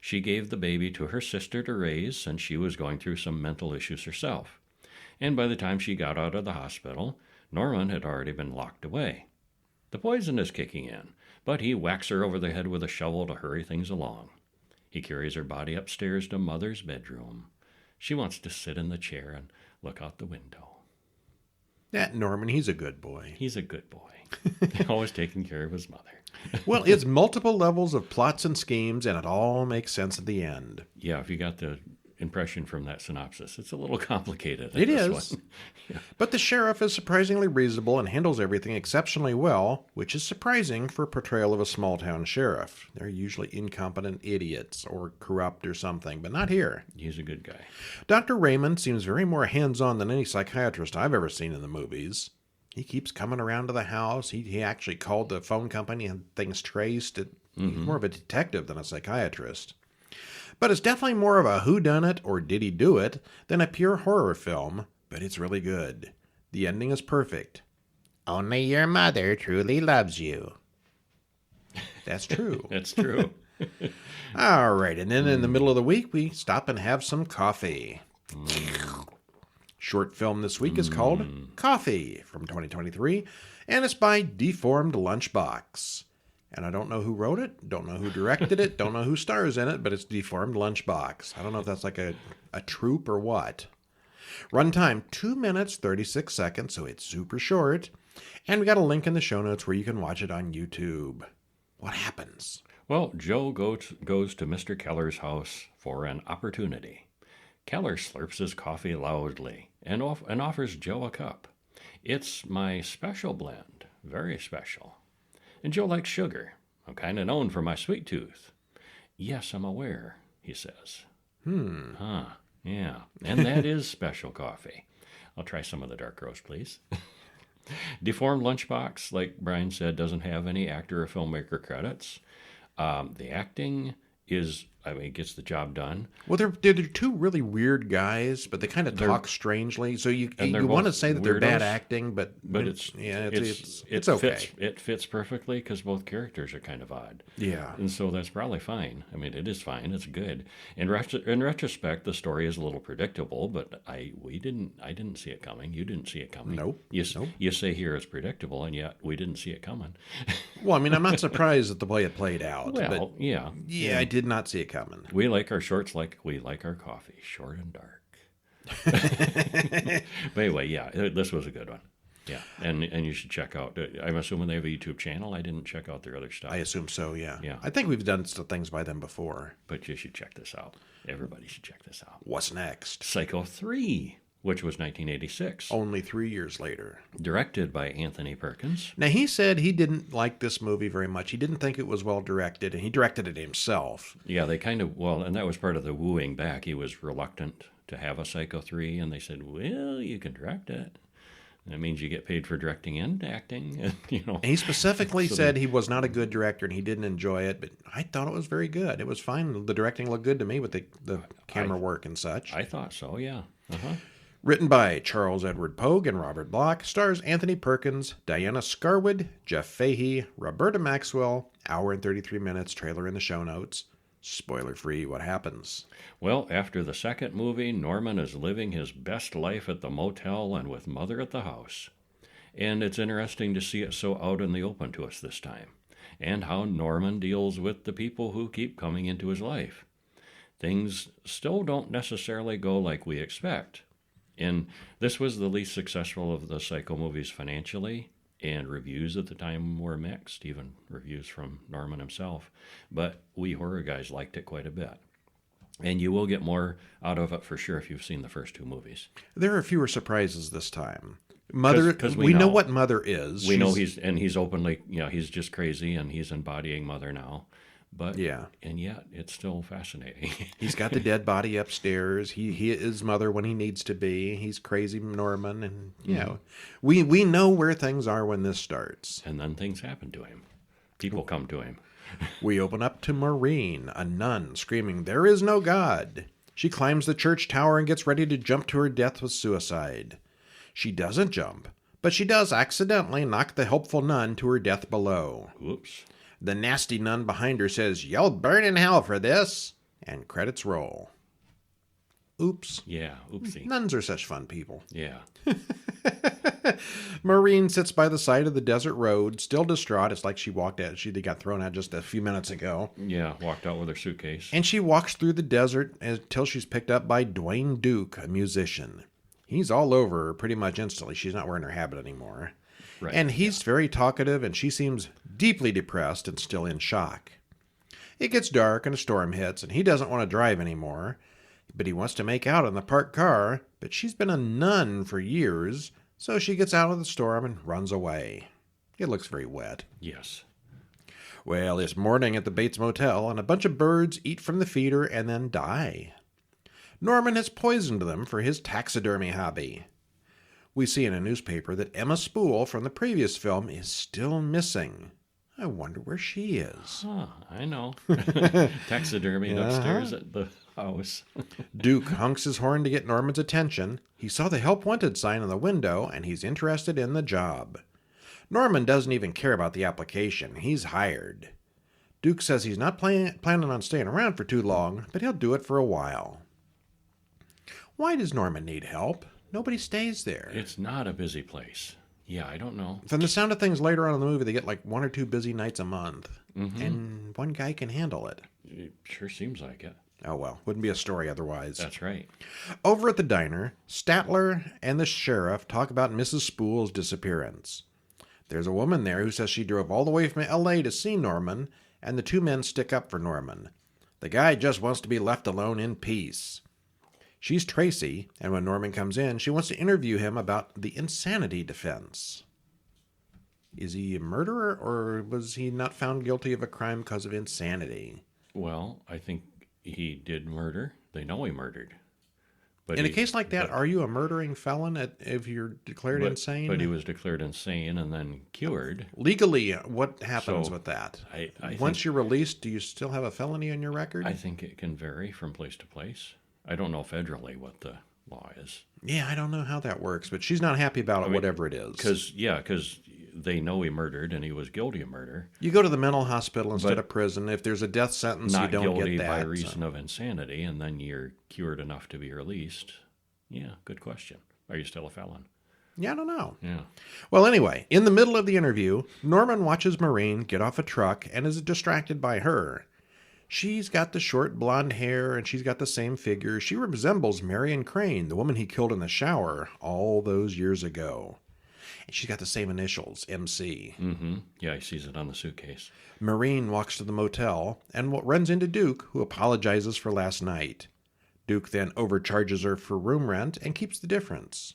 She gave the baby to her sister to raise since she was going through some mental issues herself. And by the time she got out of the hospital, Norman had already been locked away. The poison is kicking in, but he whacks her over the head with a shovel to hurry things along. He carries her body upstairs to Mother's bedroom. She wants to sit in the chair and look out the window. That Norman, he's a good boy. He's a good boy. Always taking care of his mother. Well, it's multiple levels of plots and schemes, and it all makes sense at the end. Yeah, if you got the impression from that synopsis, it's a little complicated. It is. Yeah. But the sheriff is surprisingly reasonable and handles everything exceptionally well, which is surprising for a portrayal of a small-town sheriff. They're usually incompetent idiots or corrupt or something, but not here. He's a good guy. Dr. Raymond seems very more hands-on than any psychiatrist I've ever seen in the movies. He keeps coming around to the house. He actually called the phone company and things traced. He's more of a detective than a psychiatrist. But it's definitely more of a whodunit or did he do it than a pure horror film, but it's really good. The ending is perfect. Only your mother truly loves you. That's true. That's true. All right, and then in the middle of the week, we stop and have some coffee. Short film this week is called Coffee from 2023, and it's by Deformed Lunchbox. And I don't know who wrote it, don't know who directed it, don't know who stars in it, but it's Deformed Lunchbox. I don't know if that's like a troupe or what. Runtime 2 minutes, 36 seconds, so it's super short. And we got a link in the show notes where you can watch it on YouTube. What happens? Well, Joe goes to Mr. Keller's house for an opportunity. Keller slurps his coffee loudly and offers Joe a cup. It's my special blend, very special. And Joe likes sugar. I'm kind of known for my sweet tooth. Yes, I'm aware, he says. Yeah. And that is special coffee. I'll try some of the dark roast, please. Deformed Lunchbox, like Brian said, doesn't have any actor or filmmaker credits. The acting is, gets the job done. Well, they're two really weird guys, but they kind of talk strangely. So you want to say that they're bad acting, but it's okay. It fits perfectly because both characters are kind of odd. Yeah, and so that's probably fine. It is fine. It's good. In retrospect, the story is a little predictable, but I didn't see it coming. You didn't see it coming. Nope. You say here it's predictable, and yet we didn't see it coming. Well, I'm not surprised at the way it played out. Well, but yeah, I did not see it coming. We like our shorts like we like our coffee, short and dark. But anyway, yeah, this was a good one. Yeah, and you should check out. I'm assuming they have a YouTube channel. I didn't check out their other stuff. I assume so, yeah. Yeah. I think we've done some things by them before. But you should check this out. Everybody should check this out. What's next? Psycho 3, which was 1986. Only 3 years later. Directed by Anthony Perkins. Now, he said he didn't like this movie very much. He didn't think it was well directed, and he directed it himself. Yeah, they kind of, well, and that was part of the wooing back. He was reluctant to have a Psycho 3, and they said, well, you can direct it. That means you get paid for directing and acting, and, you know. And he specifically said he was not a good director and he didn't enjoy it, but I thought it was very good. It was fine. The directing looked good to me with the camera work and such. I thought so, yeah. Uh-huh. Written by Charles Edward Pogue and Robert Bloch, stars Anthony Perkins, Diana Scarwood, Jeff Fahey, Roberta Maxwell. Hour and 33 minutes. Trailer in the show notes. Spoiler free. What happens? Well, after the second movie, Norman is living his best life at the motel and with Mother at the house. And it's interesting to see it so out in the open to us this time, and how Norman deals with the people who keep coming into his life. Things still don't necessarily go like we expect. And this was the least successful of the Psycho movies financially, and reviews at the time were mixed, even reviews from Norman himself. But we horror guys liked it quite a bit. And you will get more out of it for sure if you've seen the first two movies. There are fewer surprises this time. Mother, 'Cause we know what Mother is. We know he's openly, he's just crazy, and he's embodying Mother now. But yeah, and yet it's still fascinating. He's got the dead body upstairs. He is Mother when he needs to be. He's crazy Norman, and we know where things are when this starts. And then things happen to him. People come to him. We open up to Maureen, a nun, screaming, "There is no God." She climbs the church tower and gets ready to jump to her death with suicide. She doesn't jump, but she does accidentally knock the helpful nun to her death below. Whoops. The nasty nun behind her says, "You'll burn in hell for this," and credits roll. Oops. Yeah, oopsie. Nuns are such fun people. Yeah. Maureen sits by the side of the desert road, still distraught. It's like she got thrown out just a few minutes ago. Yeah, walked out with her suitcase. And she walks through the desert until she's picked up by Dwayne Duke, a musician. He's all over her pretty much instantly. She's not wearing her habit anymore. Right. And he's very talkative, and she seems deeply depressed and still in shock. It gets dark and a storm hits, and he doesn't want to drive anymore. But he wants to make out in the parked car, but she's been a nun for years, so she gets out of the storm and runs away. It looks very wet. Yes. Well, it's morning at the Bates Motel, and a bunch of birds eat from the feeder and then die. Norman has poisoned them for his taxidermy hobby. We see in a newspaper that Emma Spool from the previous film is still missing. I wonder where she is. Huh, I know. Taxidermy upstairs at the house. Duke honks his horn to get Norman's attention. He saw the help wanted sign in the window, and he's interested in the job. Norman doesn't even care about the application. He's hired. Duke says he's not planning on staying around for too long, but he'll do it for a while. Why does Norman need help? Nobody stays there. It's not a busy place. Yeah, I don't know. From the sound of things later on in the movie, they get like 1 or 2 busy nights a month. Mm-hmm. And one guy can handle it. It sure seems like it. Oh, well. Wouldn't be a story otherwise. That's right. Over at the diner, Statler and the sheriff talk about Mrs. Spool's disappearance. There's a woman there who says she drove all the way from L.A. to see Norman, and the two men stick up for Norman. The guy just wants to be left alone in peace. She's Tracy, and when Norman comes in, she wants to interview him about the insanity defense. Is he a murderer, or was he not found guilty of a crime because of insanity? Well, I think he did murder. They know he murdered. But in a case like that, are you a murdering felon if you're declared insane? But he was declared insane and then cured. Legally, what happens with that? Once you're released, do you still have a felony on your record? I think it can vary from place to place. I don't know federally what the law is. Yeah, I don't know how that works, but she's not happy about it, whatever it is. Because they know he murdered and he was guilty of murder. You go to the mental hospital instead of prison. If there's a death sentence, you don't get that. Not guilty by reason of insanity, and then you're cured enough to be released. Yeah, good question. Are you still a felon? Yeah, I don't know. Yeah. Well, anyway, in the middle of the interview, Norman watches Maureen get off a truck and is distracted by her. She's got the short blonde hair and she's got the same figure. She resembles Marion Crane, the woman he killed in the shower all those years ago. And she's got the same initials, MC. Mm-hmm. Yeah, he sees it on the suitcase. Maureen walks to the motel and runs into Duke, who apologizes for last night. Duke then overcharges her for room rent and keeps the difference.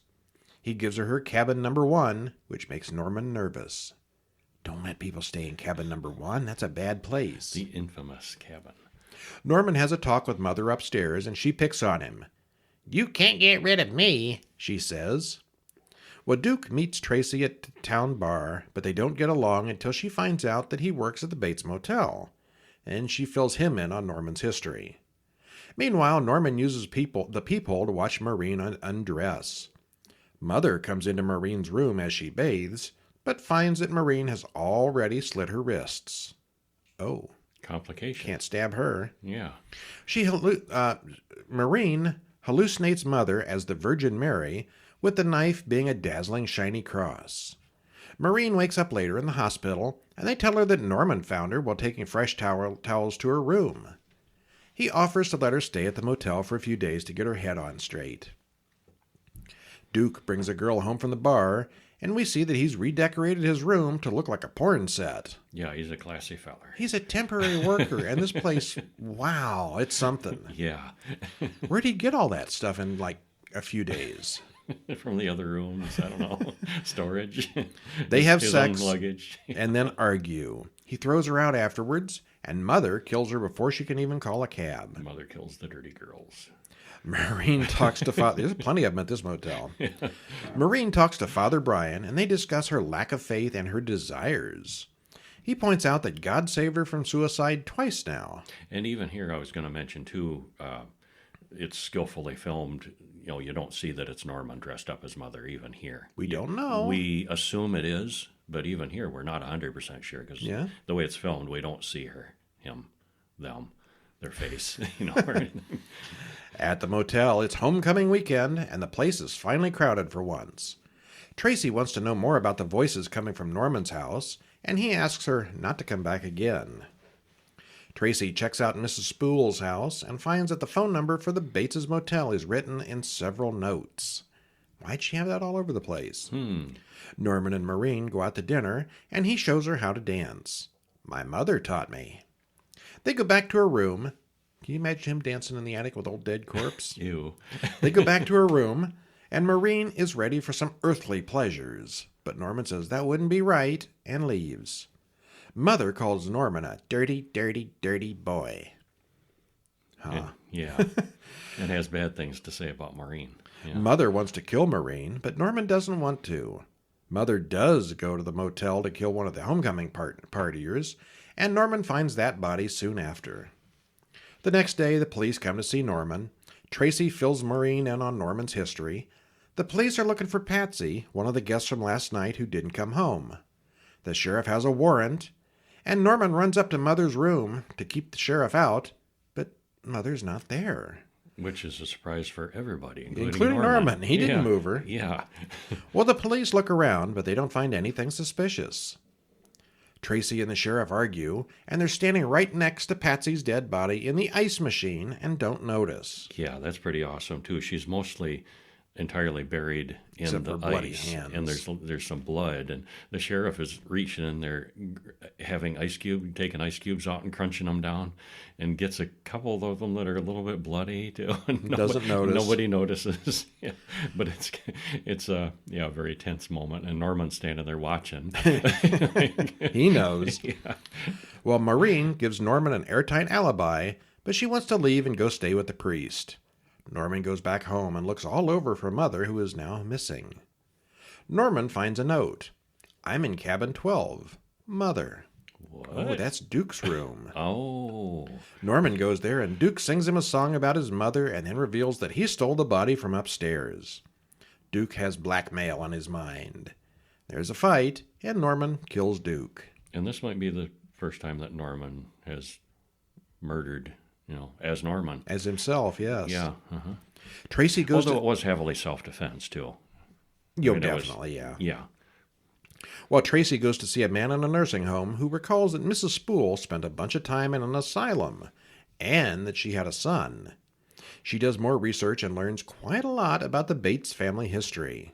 He gives her cabin number 1, which makes Norman nervous. Don't let people stay in cabin number 1. That's a bad place. The infamous cabin. Norman has a talk with Mother upstairs, and she picks on him. You can't get rid of me, she says. Well, Duke meets Tracy at the town bar, but they don't get along until she finds out that he works at the Bates Motel, and she fills him in on Norman's history. Meanwhile, Norman uses the peephole to watch Maureen undress. Mother comes into Maureen's room as she bathes, but finds that Maureen has already slit her wrists. Oh. Complication. Can't stab her. Yeah. Maureen hallucinates Mother as the Virgin Mary, with the knife being a dazzling shiny cross. Maureen wakes up later in the hospital, and they tell her that Norman found her while taking fresh towels to her room. He offers to let her stay at the motel for a few days to get her head on straight. Duke brings a girl home from the bar, and we see that he's redecorated his room to look like a porn set. Yeah, he's a classy feller. He's a temporary worker, and this place, wow, it's something. Yeah. Where'd he get all that stuff in, like, a few days? From the other rooms, I don't know, storage. They have his sex own luggage. and then argue. He throws her out afterwards, and Mother kills her before she can even call a cab. Mother kills the dirty girls. Maureen talks to Father... There's plenty of them at this motel. Maureen talks to Father Brian, and they discuss her lack of faith and her desires. He points out that God saved her from suicide twice now. And even here, I was going to mention, too, it's skillfully filmed. You know, you don't see that it's Norman dressed up as Mother even here. We don't know. We assume it is, but even here, we're not 100% sure because the way it's filmed, we don't see her, him, them, their face, you know, or anything. At the motel, it's homecoming weekend, and the place is finally crowded for once. Tracy wants to know more about the voices coming from Norman's house, and he asks her not to come back again. Tracy checks out Mrs. Spool's house and finds that the phone number for the Bates' motel is written in several notes. Why'd she have that all over the place? Norman and Maureen go out to dinner, and he shows her how to dance. My mother taught me. They go back to her room. Can you imagine him dancing in the attic with old dead corpse? Ew. They go back to her room, and Maureen is ready for some earthly pleasures. But Norman says that wouldn't be right, and leaves. Mother calls Norman a dirty, dirty, dirty boy. Yeah. And has bad things to say about Maureen. Yeah. Mother wants to kill Maureen, but Norman doesn't want to. Mother does go to the motel to kill one of the homecoming partiers, and Norman finds that body soon after. The next day, the police come to see Norman. Tracy fills Maureen in on Norman's history. The police are looking for Patsy, one of the guests from last night who didn't come home. The sheriff has a warrant, and Norman runs up to Mother's room to keep the sheriff out, but Mother's not there. Which is a surprise for everybody, Including Norman. He didn't move her. Yeah. Well, the police look around, but they don't find anything suspicious. Tracy and the sheriff argue, and they're standing right next to Patsy's dead body in the ice machine and don't notice. Yeah, that's pretty awesome, too. She's mostly entirely buried in Except the for bloody ice, hands. and there's some blood, and the sheriff is reaching in there, taking ice cubes out and crunching them down, and gets a couple of them that are a little bit bloody too. Doesn't notice. Nobody notices. Yeah. But it's a very tense moment, and Norman's standing there watching. He knows. Yeah. Well, Maureen gives Norman an airtight alibi, but she wants to leave and go stay with the priest. Norman goes back home and looks all over for Mother, who is now missing. Norman finds a note. I'm in cabin 12. Mother. What? Oh, that's Duke's room. Oh. Norman goes there, and Duke sings him a song about his mother and then reveals that he stole the body from upstairs. Duke has blackmail on his mind. There's a fight, and Norman kills Duke. And this might be the first time that Norman has murdered, as Norman. As himself, yes. Yeah. Uh-huh. Tracy goes Although it was heavily self-defense, too. Definitely, yeah. Yeah. Well, Tracy goes to see a man in a nursing home who recalls that Mrs. Spool spent a bunch of time in an asylum and that she had a son. She does more research and learns quite a lot about the Bates family history.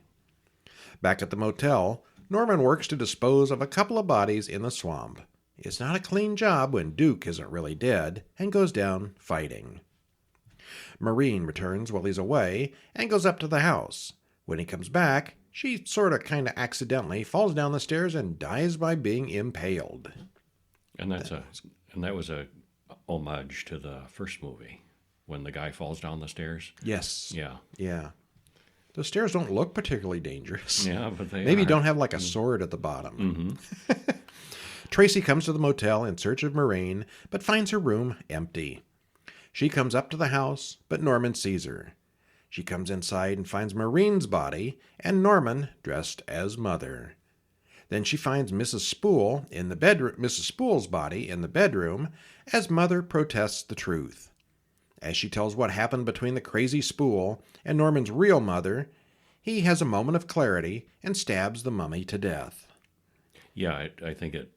Back at the motel, Norman works to dispose of a couple of bodies in the swamp. It's not a clean job when Duke isn't really dead and goes down fighting. Maureen returns while he's away and goes up to the house. When he comes back, she sort of kind of accidentally falls down the stairs and dies by being impaled. And that was a homage to the first movie when the guy falls down the stairs. Yes. Yeah. Yeah. The stairs don't look particularly dangerous. Yeah, but they Maybe are. don't have like a sword at the bottom. Tracy comes to the motel in search of Maureen, but finds her room empty. She comes up to the house, but Norman sees her. She comes inside and finds Maureen's body and Norman dressed as Mother. Then she finds Mrs. Spool in the bedroom, Mrs. Spool's body in the bedroom as Mother protests the truth. As she tells what happened between the crazy Spool and Norman's real mother, he has a moment of clarity and stabs the mummy to death. Yeah, I think it,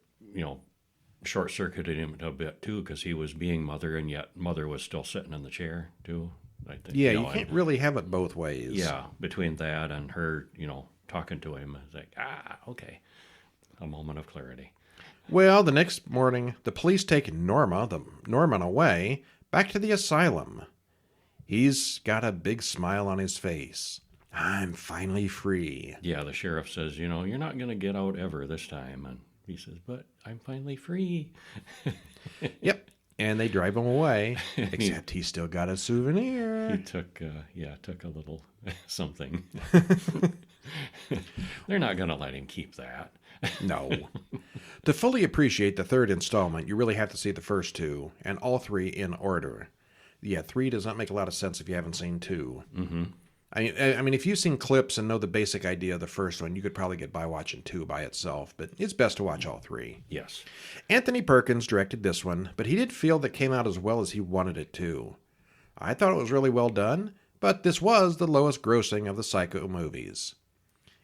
short-circuited him a bit, too, because he was being Mother, and yet Mother was still sitting in the chair, too. I think, Yeah, you can't really have it both ways. Yeah, between that and her, talking to him, it's like, okay. A moment of clarity. Well, the next morning, the police take Norman away, back to the asylum. He's got a big smile on his face. I'm finally free. Yeah, the sheriff says, you're not going to get out ever this time. And he says, but I'm finally free. Yep. And they drive him away, except he's still got a souvenir. He took a little something. They're not going to let him keep that. No. To fully appreciate the third installment, you really have to see the first two, and all three in order. Yeah, 3 does not make a lot of sense if you haven't seen 2. Mm-hmm. I mean, if you've seen clips and know the basic idea of the first one, you could probably get by watching 2 by itself, but it's best to watch all 3. Yes. Anthony Perkins directed this one, but he did feel that came out as well as he wanted it to. I thought it was really well done, but this was the lowest grossing of the Psycho movies.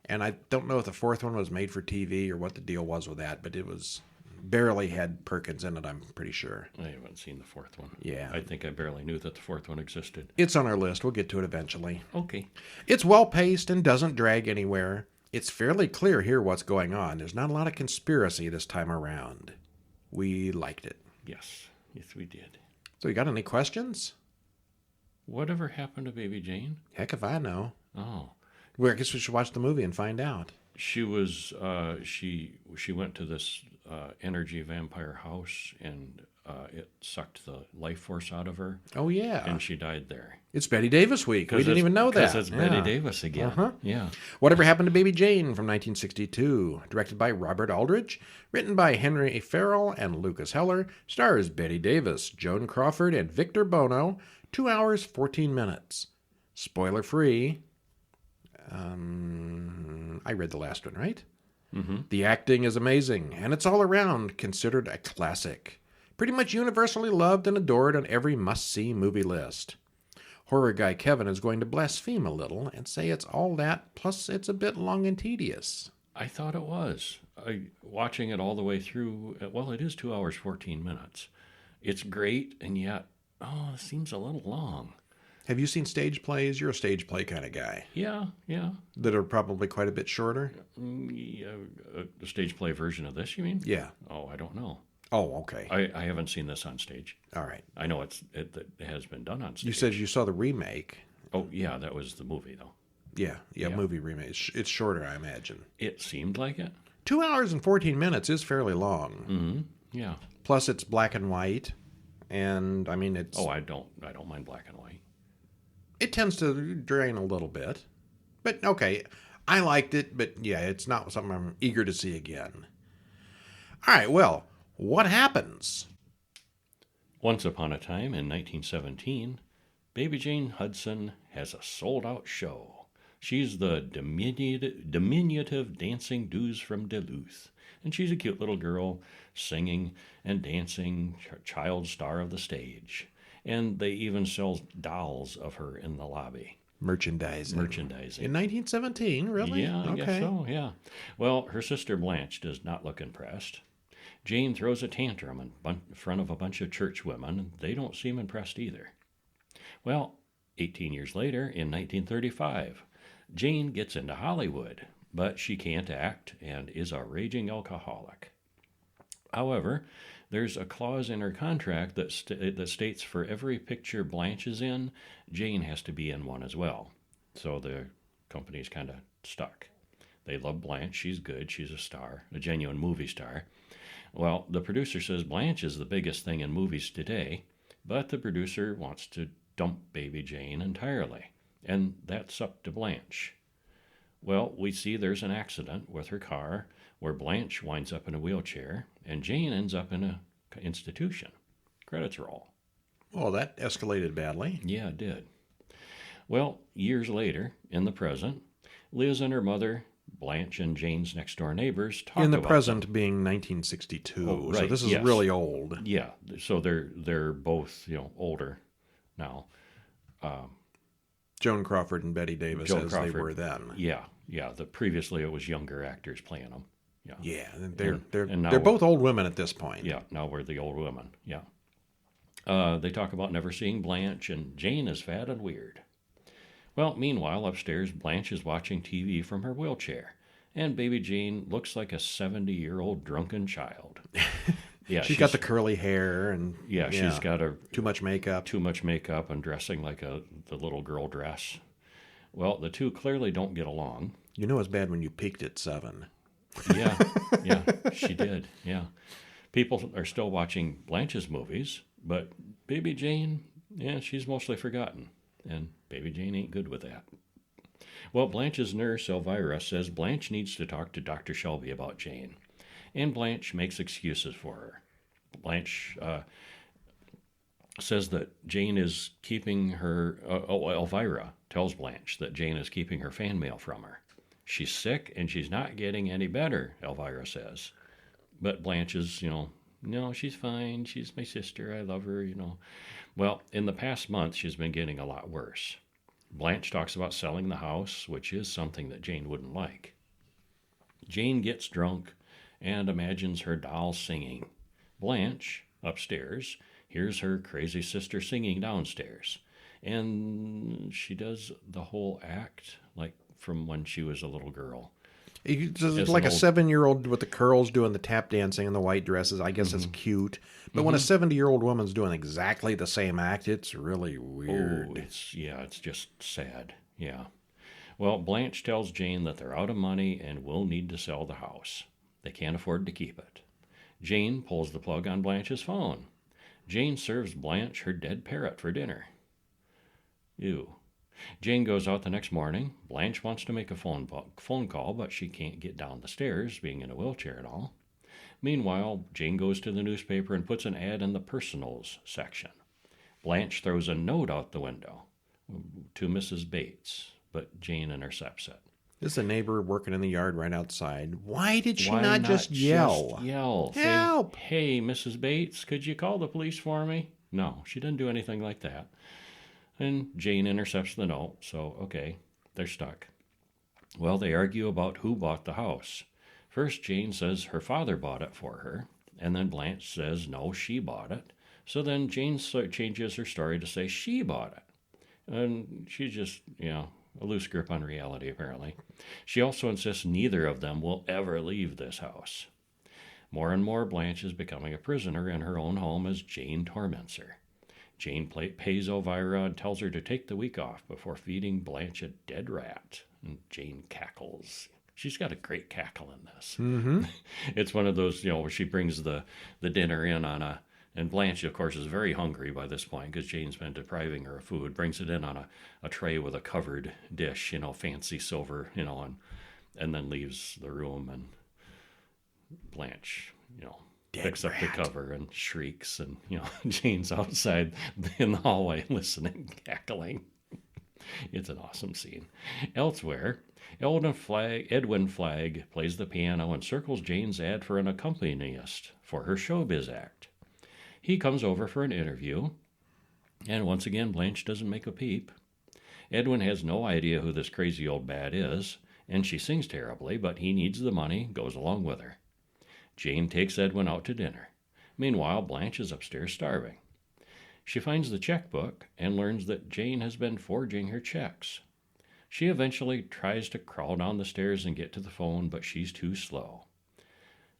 And I don't know if the fourth one was made for TV or what the deal was with that, but it was barely had Perkins in it, I'm pretty sure. I haven't seen the fourth one. Yeah. I think I barely knew that the fourth one existed. It's on our list. We'll get to it eventually. Okay. It's well-paced and doesn't drag anywhere. It's fairly clear here what's going on. There's not a lot of conspiracy this time around. We liked it. Yes. Yes, we did. So you got any questions? Whatever happened to Baby Jane? Heck if I know. Oh. Well, I guess we should watch the movie and find out. She was, she went to this energy vampire house, and it sucked the life force out of her. Oh, yeah. And she died there. It's Betty Davis week. We didn't even know that. Because it's Betty Davis again. Uh-huh. Yeah. Whatever Happened to Baby Jane from 1962. Directed by Robert Aldrich. Written by Henry A. Farrell and Lucas Heller. Stars Betty Davis, Joan Crawford, and Victor Bono. 2 hours, 14 minutes. Spoiler free. I read the last one, right? Mm-hmm. The acting is amazing, and it's all around considered a classic. Pretty much universally loved and adored on every must-see movie list. Horror guy Kevin is going to blaspheme a little and say it's all that, plus it's a bit long and tedious. I thought it was. Watching it all the way through, well, it is 2 hours, 14 minutes. It's great, and yet, it seems a little long. Have you seen stage plays? You're a stage play kind of guy. Yeah. That are probably quite a bit shorter? A stage play version of this, you mean? Yeah. Oh, I don't know. Oh, okay. I haven't seen this on stage. All right. I know it has been done on stage. You said you saw the remake. Oh, yeah, that was the movie, though. Yeah, movie remake. It's shorter, I imagine. It seemed like it. 2 hours and 14 minutes is fairly long. Mm-hmm. Yeah. Plus, it's black and white, and I mean, it's. Oh, I don't mind black and white. It tends to drain a little bit, but okay, I liked it. But yeah, it's not something I'm eager to see again. All right, well, what happens? Once upon a time in 1917, Baby Jane Hudson has a sold-out show. She's the diminutive dancing Deuce from Duluth, and she's a cute little girl singing and dancing, child star of the stage. And they even sell dolls of her in the lobby. Merchandising. In 1917, really? Yeah, I okay. guess so, yeah. Well, her sister Blanche does not look impressed. Jane throws a tantrum in front of a bunch of church women, and they don't seem impressed either. Well, 18 years later, in 1935, Jane gets into Hollywood, but she can't act and is a raging alcoholic. However, there's a clause in her contract that states for every picture Blanche is in, Jane has to be in one as well. So the company's kind of stuck. They love Blanche. She's good. She's a star, a genuine movie star. Well, the producer says Blanche is the biggest thing in movies today, but the producer wants to dump baby Jane entirely, and that's up to Blanche. Well, we see there's an accident with her car where Blanche winds up in a wheelchair and Jane ends up in an institution. Credits roll. Well, that escalated badly. Yeah, it did. Well, years later, in the present, Liz and her mother, Blanche and Jane's next-door neighbors, talk about in the present being 1962, Oh, so right, this is yes. really old. Yeah, so they're both older now. Joan Crawford and Betty Davis Joan as Crawford. they were then. Yeah. Previously it was younger actors playing them. Yeah, And now they're both old women at this point. Yeah, now we're the old women. Yeah. They talk about never seeing Blanche, and Jane is fat and weird. Well, meanwhile, upstairs, Blanche is watching TV from her wheelchair, and baby Jane looks like a 70-year-old drunken child. Yeah, she's got the curly hair and she's got too much makeup. And dressing like the little girl dress. Well, the two clearly don't get along. You know it's bad when you peaked at 7. Yeah, she did. Yeah, people are still watching Blanche's movies, but baby Jane, she's mostly forgotten, and baby Jane ain't good with that. Well, Blanche's nurse, Elvira, says Blanche needs to talk to Dr. Shelby about Jane, and Blanche makes excuses for her. Blanche says that Jane is keeping her... Elvira tells Blanche that Jane is keeping her fan mail from her. She's sick, and she's not getting any better, Elvira says. But Blanche is, no, she's fine. She's my sister. I love her, Well, in the past month, she's been getting a lot worse. Blanche talks about selling the house, which is something that Jane wouldn't like. Jane gets drunk and imagines her doll singing. Blanche, upstairs, hears her crazy sister singing downstairs. And she does the whole act, like from when she was a little girl. It's like a 7-year-old with the curls doing the tap dancing and the white dresses. I guess it's cute. But when a 70-year-old woman's doing exactly the same act, it's really weird. Oh, it's just sad. Yeah. Well, Blanche tells Jane that they're out of money and will need to sell the house. They can't afford to keep it. Jane pulls the plug on Blanche's phone. Jane serves Blanche her dead parrot for dinner. Ew. Jane goes out the next morning. Blanche wants to make a phone call, but she can't get down the stairs, being in a wheelchair and all. Meanwhile, Jane goes to the newspaper and puts an ad in the personals section. Blanche throws a note out the window to Mrs. Bates, but Jane intercepts it. This is a neighbor working in the yard right outside. Why did she not just yell? Help! Say, hey, Mrs. Bates, could you call the police for me? No, she didn't do anything like that. And Jane intercepts the note, so okay, they're stuck. Well, they argue about who bought the house. First, Jane says her father bought it for her, and then Blanche says no, she bought it. So then Jane changes her story to say she bought it. And she's just, a loose grip on reality, apparently. She also insists neither of them will ever leave this house. More and more, Blanche is becoming a prisoner in her own home as Jane torments her. Jane pays Elvira and tells her to take the week off before feeding Blanche a dead rat. And Jane cackles. She's got a great cackle in this. Mm-hmm. It's one of those, where she brings the dinner in and Blanche, of course, is very hungry by this point because Jane's been depriving her of food, brings it in on a tray with a covered dish, fancy silver, and then leaves the room, and Blanche, picks up the cover and shrieks, and Jane's outside in the hallway listening, cackling. It's an awesome scene. Elsewhere, Edwin Flagg plays the piano and circles Jane's ad for an accompanist for her showbiz act. He comes over for an interview, and once again Blanche doesn't make a peep. Edwin has no idea who this crazy old bat is, and she sings terribly, but he needs the money, goes along with her. Jane takes Edwin out to dinner. Meanwhile, Blanche is upstairs starving. She finds the checkbook and learns that Jane has been forging her checks. She eventually tries to crawl down the stairs and get to the phone, but she's too slow.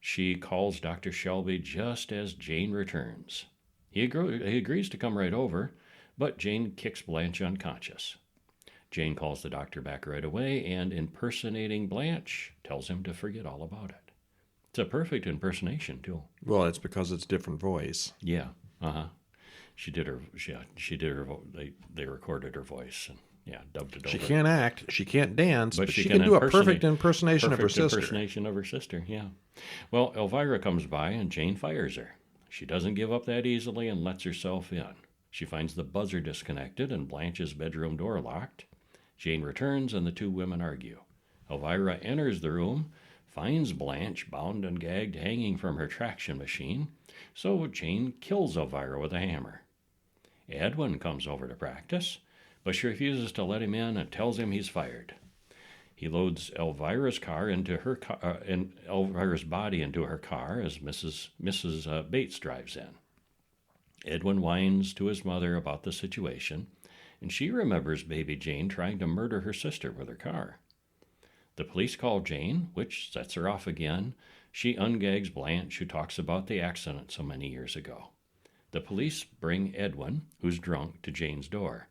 She calls Dr. Shelby just as Jane returns. He agrees to come right over, but Jane kicks Blanche unconscious. Jane calls the doctor back right away and, impersonating Blanche, tells him to forget all about it. It's a perfect impersonation, too. Well, it's because it's different voice. Yeah, She did her. She did her. They recorded her voice and dubbed it over. She can't act. She can't dance, but she can do a perfect impersonation of her sister. Impersonation of her sister. Yeah. Well, Elvira comes by and Jane fires her. She doesn't give up that easily and lets herself in. She finds the buzzer disconnected and Blanche's bedroom door locked. Jane returns and the two women argue. Elvira enters the room, finds Blanche bound and gagged hanging from her traction machine, so Jane kills Elvira with a hammer. Edwin comes over to practice, but she refuses to let him in and tells him he's fired. He loads Elvira's car into her and Elvira's body into her car as Mrs. Bates drives in. Edwin whines to his mother about the situation, and she remembers baby Jane trying to murder her sister with her car. The police call Jane, which sets her off again. She ungags Blanche, who talks about the accident so many years ago. The police bring Edwin, who's drunk, to Jane's door.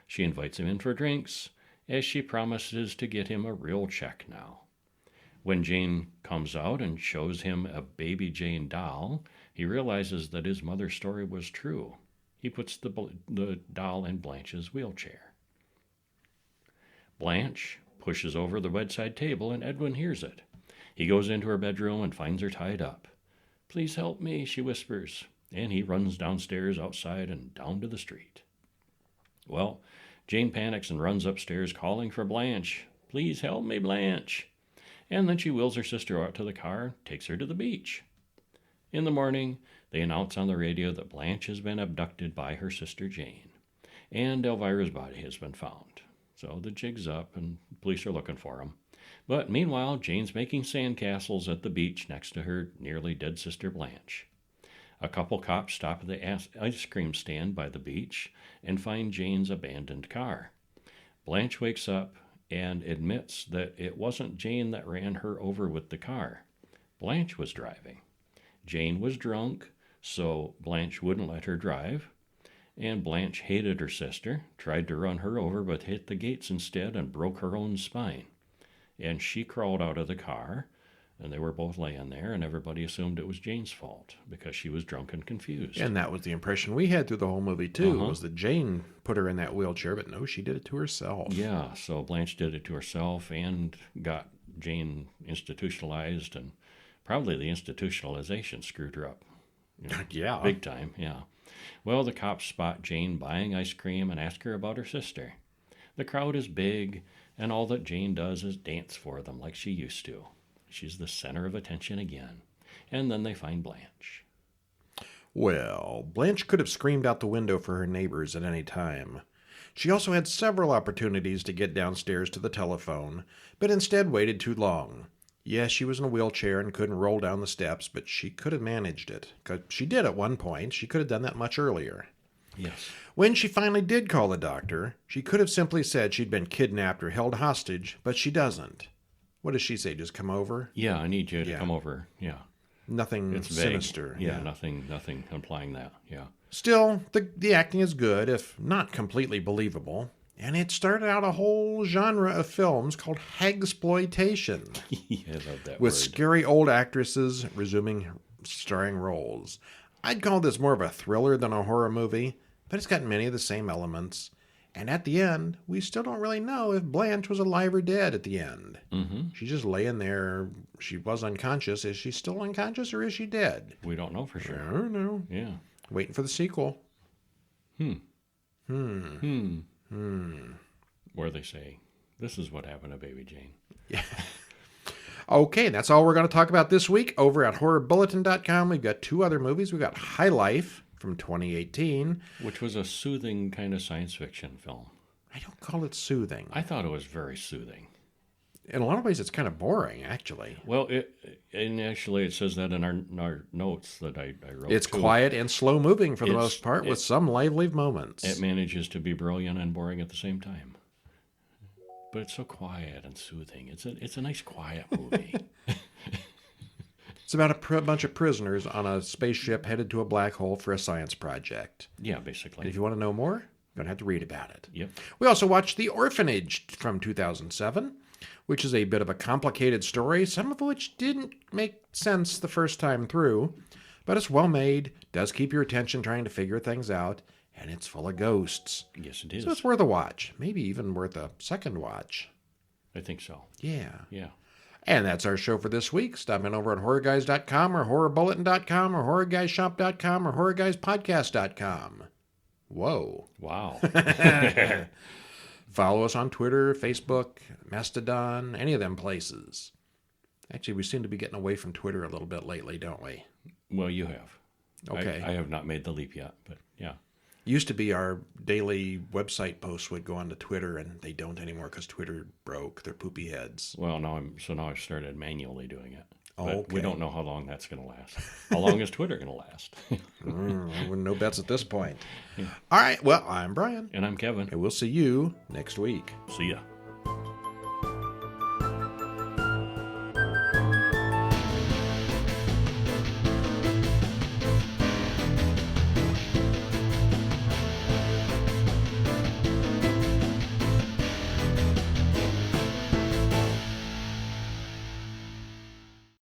She invites him in for drinks, as she promises to get him a real check now. When Jane comes out and shows him a baby Jane doll, he realizes that his mother's story was true. He puts the doll in Blanche's wheelchair. Blanche pushes over the bedside table and Edwin hears it. He goes into her bedroom and finds her tied up. "Please help me," she whispers, and he runs downstairs, outside, and down to the street. Well, Jane panics and runs upstairs calling for Blanche. "Please help me, Blanche." And then she wheels her sister out to the car, takes her to the beach. In the morning, they announce on the radio that Blanche has been abducted by her sister Jane, and Elvira's body has been found. So the jig's up, and police are looking for him. But meanwhile, Jane's making sandcastles at the beach next to her nearly dead sister Blanche. A couple cops stop at the ice cream stand by the beach and find Jane's abandoned car. Blanche wakes up and admits that it wasn't Jane that ran her over with the car. Blanche was driving. Jane was drunk, so Blanche wouldn't let her drive. And Blanche hated her sister, tried to run her over, but hit the gates instead and broke her own spine. And she crawled out of the car, and they were both laying there, and everybody assumed it was Jane's fault because she was drunk and confused. And that was the impression we had through the whole movie, too, was that Jane put her in that wheelchair, but no, she did it to herself. Yeah, so Blanche did it to herself and got Jane institutionalized, and probably the institutionalization screwed her up. Yeah. Big time, yeah. Well, the cops spot Jane buying ice cream and ask her about her sister. The crowd is big, and all that Jane does is dance for them like she used to. She's the center of attention again. And then they find Blanche. Well, Blanche could have screamed out the window for her neighbors at any time. She also had several opportunities to get downstairs to the telephone, but instead waited too long. Yes, she was in a wheelchair and couldn't roll down the steps, but she could have managed it. 'Cause she did at one point. She could have done that much earlier. Yes. When she finally did call the doctor, she could have simply said she'd been kidnapped or held hostage, but she doesn't. What does she say? Just come over? Yeah, I need you to come over. Yeah. Nothing It's sinister. vague. Yeah, nothing implying that. Yeah. Still, the acting is good, if not completely believable. And it started out a whole genre of films called hagsploitation. I love that with word. scary old actresses resuming starring roles. I'd call this more of a thriller than a horror movie, but it's got many of the same elements. And at the end, we still don't really know if Blanche was alive or dead at the end. Mm-hmm. She's just laying there. She was unconscious. Is she still unconscious or is she dead? We don't know for sure. I don't know. Yeah. Waiting for the sequel. Where they say, this is what happened to Baby Jane. Yeah. Okay, that's all we're going to talk about this week. Over at horrorbulletin.com, we've got two other movies. We've got High Life from 2018. Which was a soothing kind of science fiction film. I don't call it soothing. I thought it was very soothing. In a lot of ways, it's kind of boring, actually. Well, and actually it says that in our notes that I wrote. It's too. quiet and slow moving for the most part, with some lively moments. It manages to be brilliant and boring at the same time. But it's so quiet and soothing. It's a nice quiet movie. It's about a bunch of prisoners on a spaceship headed to a black hole for a science project. Yeah, And basically. if you want to know more, you're going to have to read about it. Yep. We also watched The Orphanage from 2007, which is a bit of a complicated story, some of which didn't make sense the first time through, but it's well made, does keep your attention trying to figure things out, and it's full of ghosts. Yes, it is. So it's worth a watch, maybe even worth a second watch. I think so. Yeah. Yeah. And that's our show for this week. Stop in over at horrorguys.com or horrorbulletin.com or horrorguyshop.com or horrorguyspodcast.com. Whoa. Wow. Follow us on Twitter, Facebook, Mastodon, any of them places. Actually, we seem to be getting away from Twitter a little bit lately, don't we? Well, you have. Okay. I have not made the leap yet, but yeah. Used to be our daily website posts would go onto Twitter, and they don't anymore because Twitter broke. They're poopy heads. Well, now I've started manually doing it. Oh, But okay. we don't know how long that's going to last. How long is Twitter going to last? I wouldn't know bets at this point. All right. Well, I'm Brian, And I'm Kevin. and we'll see you next week. See ya.